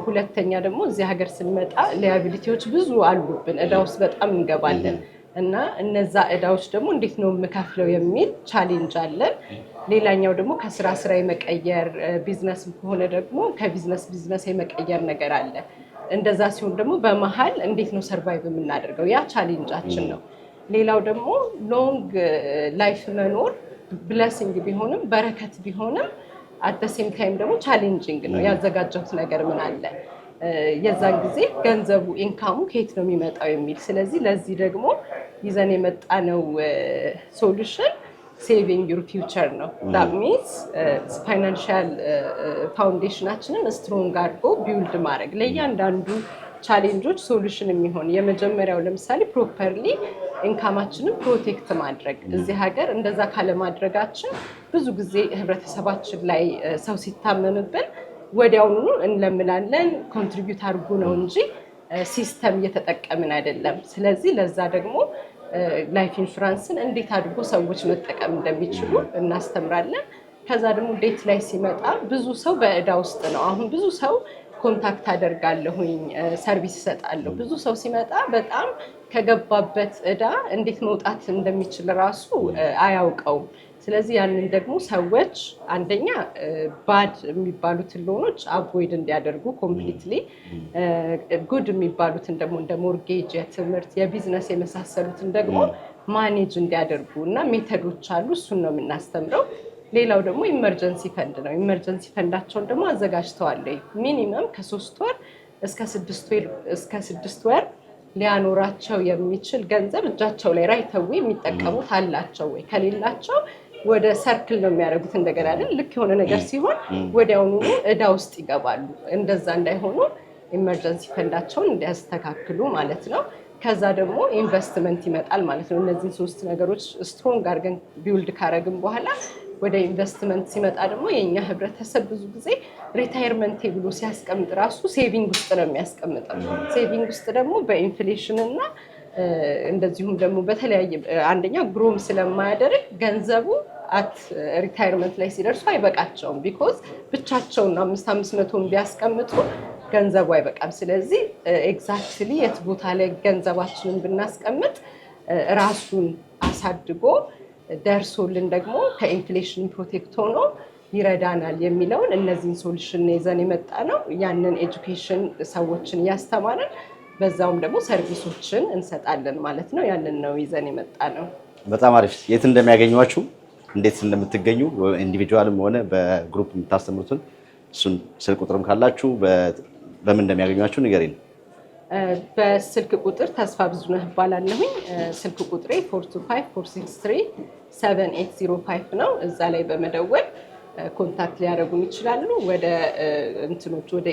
[SPEAKER 20] ሁለተኛ ደግሞ እዚህ ሀገር ስንመጣ ሊያቢሊቲዎች ብዙ አሉብን፣ እዳ ውስጥ በጣም እንገባለን እና እነዛ እዳዎች ደግሞ እንዴት ነው የምከፍለው የሚል ቻሌንጅ አለን። ሌላኛው ደግሞ ከስራ ስራ የመቀየር ቢዝነስ ከሆነ ደግሞ ከቢዝነስ የመቀየር ነገር አለ። እንደዛ ሲሆን ደግሞ በመሀል እንዴት ነው ሰርቫይቭ የምናደርገው? ያ ቻሌንጃችን ነው። ሌላው ደግሞ ሎንግ ላይፍ መኖር ብለሲንግ ቢሆንም በረከት ቢሆንም አት ሴም ታይም ደግሞ ቻሌንጂንግ ነው። ያዘጋጀሁት ነገር ምን አለ የዛን ጊዜ ገንዘቡ ኢንካሙ ከየት ነው የሚመጣው የሚል። ስለዚህ ለዚህ ደግሞ ይዘን የመጣነው ሶሉሽን ሴቪንግ ዩር ፊውቸር ነው። ዳት ሚንስ ፋይናንሻል ፋውንዴሽናችንን ስትሮንግ አድርጎ ቢውልድ ማድረግ ለእያንዳንዱ ቻሌንጆች ሶሉሽን የሚሆን የመጀመሪያው ለምሳሌ ፕሮፐርሊ ኢንካማችንን ፕሮቴክት ማድረግ። እዚህ ሀገር እንደዛ ካለማድረጋችን ብዙ ጊዜ ህብረተሰባችን ላይ ሰው ሲታመምብን ወዲያውኑ እንለምናለን፣ ኮንትሪቢዩት አድርጉ ነው እንጂ ሲስተም እየተጠቀምን አይደለም። ስለዚህ ለዛ ደግሞ ላይፍ ኢንሹራንስን እንዴት አድርጎ ሰዎች መጠቀም እንደሚችሉ እናስተምራለን። ከዛ ደግሞ ዴት ላይ ሲመጣ ብዙ ሰው በእዳ ውስጥ ነው። አሁን ብዙ ሰው ኮንታክት አደርጋለሁኝ፣ ሰርቪስ እሰጣለሁ። ብዙ ሰው ሲመጣ በጣም ከገባበት እዳ እንዴት መውጣት እንደሚችል ራሱ አያውቀውም። ስለዚህ ያንን ደግሞ ሰዎች አንደኛ ባድ የሚባሉትን ሎኖች አቮይድ እንዲያደርጉ ኮምፕሊትሊ፣ ጉድ የሚባሉትን ደግሞ እንደ ሞርጌጅ፣ የትምህርት፣ የቢዝነስ የመሳሰሉትን ደግሞ ማኔጅ እንዲያደርጉ እና ሜተዶች አሉ። እሱን ነው የምናስተምረው። ሌላው ደግሞ ኢመርጀንሲ ፈንድ ነው። ኢመርጀንሲ ፈንዳቸውን ደግሞ አዘጋጅተዋል። ሚኒመም ከ3 ወር እስከ 6 ወር ሊያኖራቸው የሚችል ገንዘብ እጃቸው ላይ ራይተው የሚጠቀሙት አላቸው ወይ? ከሌላቸው ወደ ሰርክል ነው የሚያደርጉት። እንደገና አይደል ልክ የሆነ ነገር ሲሆን ወዲያውኑ እዳ ውስጥ ይገባሉ። እንደዛ እንዳይሆኑ ኢመርጀንሲ ፈንዳቸውን እንዲያስተካክሉ ማለት ነው። ከዛ ደግሞ ኢንቨስትመንት ይመጣል ማለት ነው። እነዚህ 3 ነገሮች ስትሮንግ አድርገን ቢውልድ ካረግን በኋላ ወደ ኢንቨስትመንት ሲመጣ ደግሞ የኛ ህብረተሰብ ብዙ ጊዜ ሪታየርመንት ብሎ ሲያስቀምጥ ራሱ ሴቪንግ ውስጥ ነው የሚያስቀምጠው። ሴቪንግ ውስጥ ደግሞ በኢንፍሌሽን እና እንደዚሁም ደግሞ በተለያየ አንደኛ ግሮም ስለማያደርግ ገንዘቡ አት ሪታየርመንት ላይ ሲደርሱ አይበቃቸውም። ቢኮዝ ብቻቸውን 500 ቢያስቀምጡ ገንዘቡ አይበቃም። ስለዚህ ኤግዛክትሊ የት ቦታ ላይ ገንዘባችንን ብናስቀምጥ ራሱን አሳድጎ ደርሶልን ደግሞ ከኢንፍሌሽን ፕሮቴክት ሆኖ ይረዳናል የሚለውን እነዚህን ሶሉሽን ይዘን የመጣ ነው። ያንን ኤጁኬሽን ሰዎችን እያስተማርን በዛውም ደግሞ ሰርቪሶችን እንሰጣለን ማለት ነው። ያንን ነው ይዘን የመጣ ነው።
[SPEAKER 1] በጣም አሪፍ። የት እንደሚያገኟችሁ እንዴት እንደምትገኙ ኢንዲቪጁዋልም ሆነ በግሩፕ የምታስተምሩትን እሱን ስልክ ቁጥርም ካላችሁ በምን እንደሚያገኟችሁ ንገሪኝ።
[SPEAKER 20] በስልክ ቁጥር ተስፋ ብዙነህ እባላለሁኝ። ስልክ ቁጥሬ 425-463-7805 ነው። እዛ ላይ በመደወል ኮንታክት ሊያደርጉን ይችላሉ። ወደ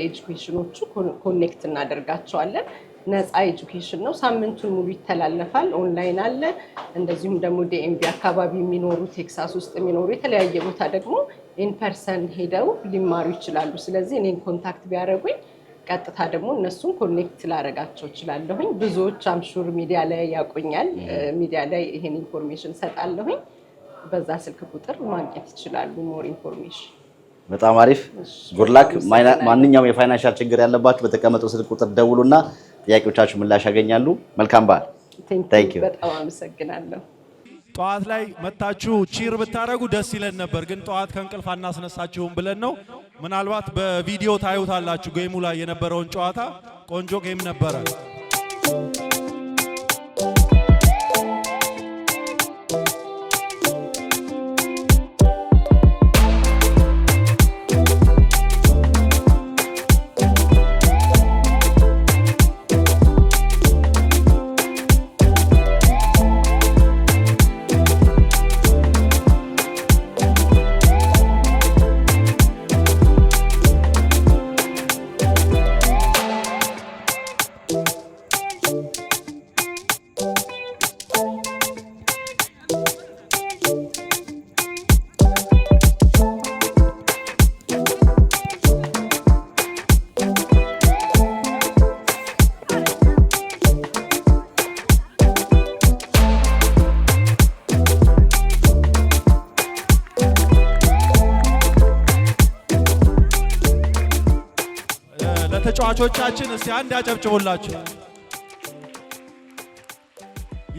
[SPEAKER 20] ኤጁኬሽኖቹ ኮኔክት እናደርጋቸዋለን። ነፃ ኤጁኬሽን ነው። ሳምንቱን ሙሉ ይተላለፋል። ኦንላይን አለ። እንደዚሁም ደግሞ ዲኤምቪ አካባቢ የሚኖሩ ቴክሳስ ውስጥ የሚኖሩ የተለያየ ቦታ ደግሞ ኢንፐርሰን ሄደው ሊማሩ ይችላሉ። ስለዚህ እኔን ኮንታክት ቢያደርጉኝ ቀጥታ ደግሞ እነሱን ኮኔክት ላደርጋቸው እችላለሁኝ። ብዙዎች አምሹር ሚዲያ ላይ ያውቁኛል። ሚዲያ ላይ ይሄን ኢንፎርሜሽን ሰጣለሁኝ። በዛ ስልክ ቁጥር ማግኘት ይችላሉ ሞር ኢንፎርሜሽን።
[SPEAKER 1] በጣም አሪፍ ጉድላክ። ማንኛውም የፋይናንሻል ችግር ያለባችሁ በተቀመጠው ስልክ ቁጥር ደውሉና ጥያቄዎቻችሁ ምላሽ ያገኛሉ። መልካም በዓል።
[SPEAKER 20] ቴንክ ዩ። በጣም አመሰግናለሁ።
[SPEAKER 3] ጠዋት ላይ መታችሁ ቺር ብታረጉ ደስ ይለን ነበር፣ ግን ጠዋት ከእንቅልፍ አናስነሳችሁም ብለን ነው። ምናልባት በቪዲዮ ታዩታላችሁ ጌሙ ላይ የነበረውን ጨዋታ ቆንጆ ጌም ነበረ። ተጫዋቾቻችን እስቲ አንድ ያጨብጭቡላችሁ።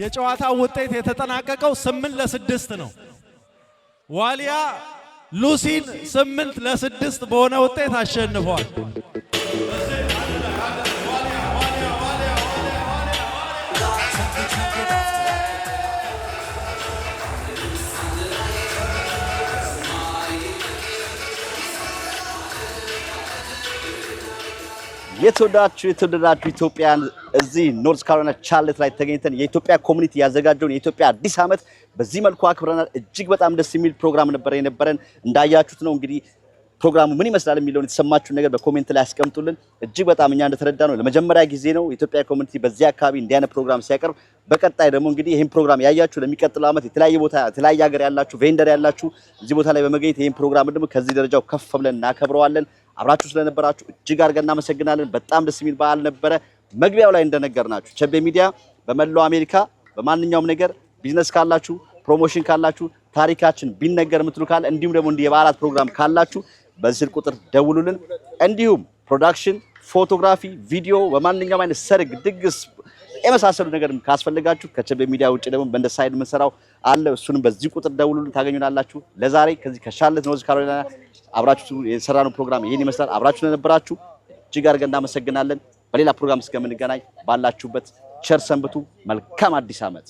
[SPEAKER 3] የጨዋታው ውጤት የተጠናቀቀው 8-6 ነው። ዋሊያ ሉሲን 8-6 በሆነ ውጤት አሸንፏል።
[SPEAKER 1] የተወደዳችሁ ኢትዮጵያን እዚህ ኖርዝ ካሮላይና ቻርለት ላይ ተገኝተን የኢትዮጵያ ኮሚኒቲ ያዘጋጀውን የኢትዮጵያ አዲስ ዓመት በዚህ መልኩ አክብረናል። እጅግ በጣም ደስ የሚል ፕሮግራም የነበረን እንዳያችሁት ነው። እንግዲህ ፕሮግራሙ ምን ይመስላል የሚለውን የተሰማችሁን ነገር በኮሜንት ላይ አስቀምጡልን። እጅግ በጣም እኛ እንደተረዳ ነው ለመጀመሪያ ጊዜ ነው የኢትዮጵያ ኮሚኒቲ በዚህ አካባቢ እንዲህ አይነት ፕሮግራም ሲያቀርብ። በቀጣይ ደግሞ እንግዲህ ይሄን ፕሮግራም ያያችሁ ለሚቀጥለው ዓመት የተለያየ ቦታ የተለያየ ሀገር ያላችሁ ቬንደር ያላችሁ እዚህ ቦታ ላይ በመገኘት ይሄን ፕሮግራም ደግሞ ከዚህ ደረጃው ከፍ ብለን እናከብረዋለን። አብራችሁ ስለነበራችሁ እጅግ አድርገን እናመሰግናለን። በጣም ደስ የሚል በዓል ነበረ። መግቢያው ላይ እንደነገርናችሁ ቸቤ ሚዲያ በመላው አሜሪካ በማንኛውም ነገር ቢዝነስ ካላችሁ ፕሮሞሽን ካላችሁ ታሪካችን ቢነገር የምትሉ ካለ እንዲሁም ደግሞ እንዲህ የበዓላት ፕሮግራም ካላችሁ በዚህ ቁጥር ደውሉልን። እንዲሁም ፕሮዳክሽን፣ ፎቶግራፊ፣ ቪዲዮ በማንኛውም አይነት ሰርግ፣ ድግስ የመሳሰሉ ነገር ካስፈልጋችሁ ከቸቤ ሚዲያ ውጪ ደግሞ በእንደ ሳይድ የምንሰራው አለ። እሱንም በዚህ ቁጥር ደውሉልን ታገኙናላችሁ። ለዛሬ ከዚህ ከሻርለት ኖርዝ ካሮላይና አብራችሁ የሰራነው ፕሮግራም ይሄን ይመስላል። አብራችሁ ስለነበራችሁ እጅግ አድርገን እናመሰግናለን። በሌላ ፕሮግራም እስከምንገናኝ ባላችሁበት ቸር ሰንብቱ። መልካም አዲስ ዓመት።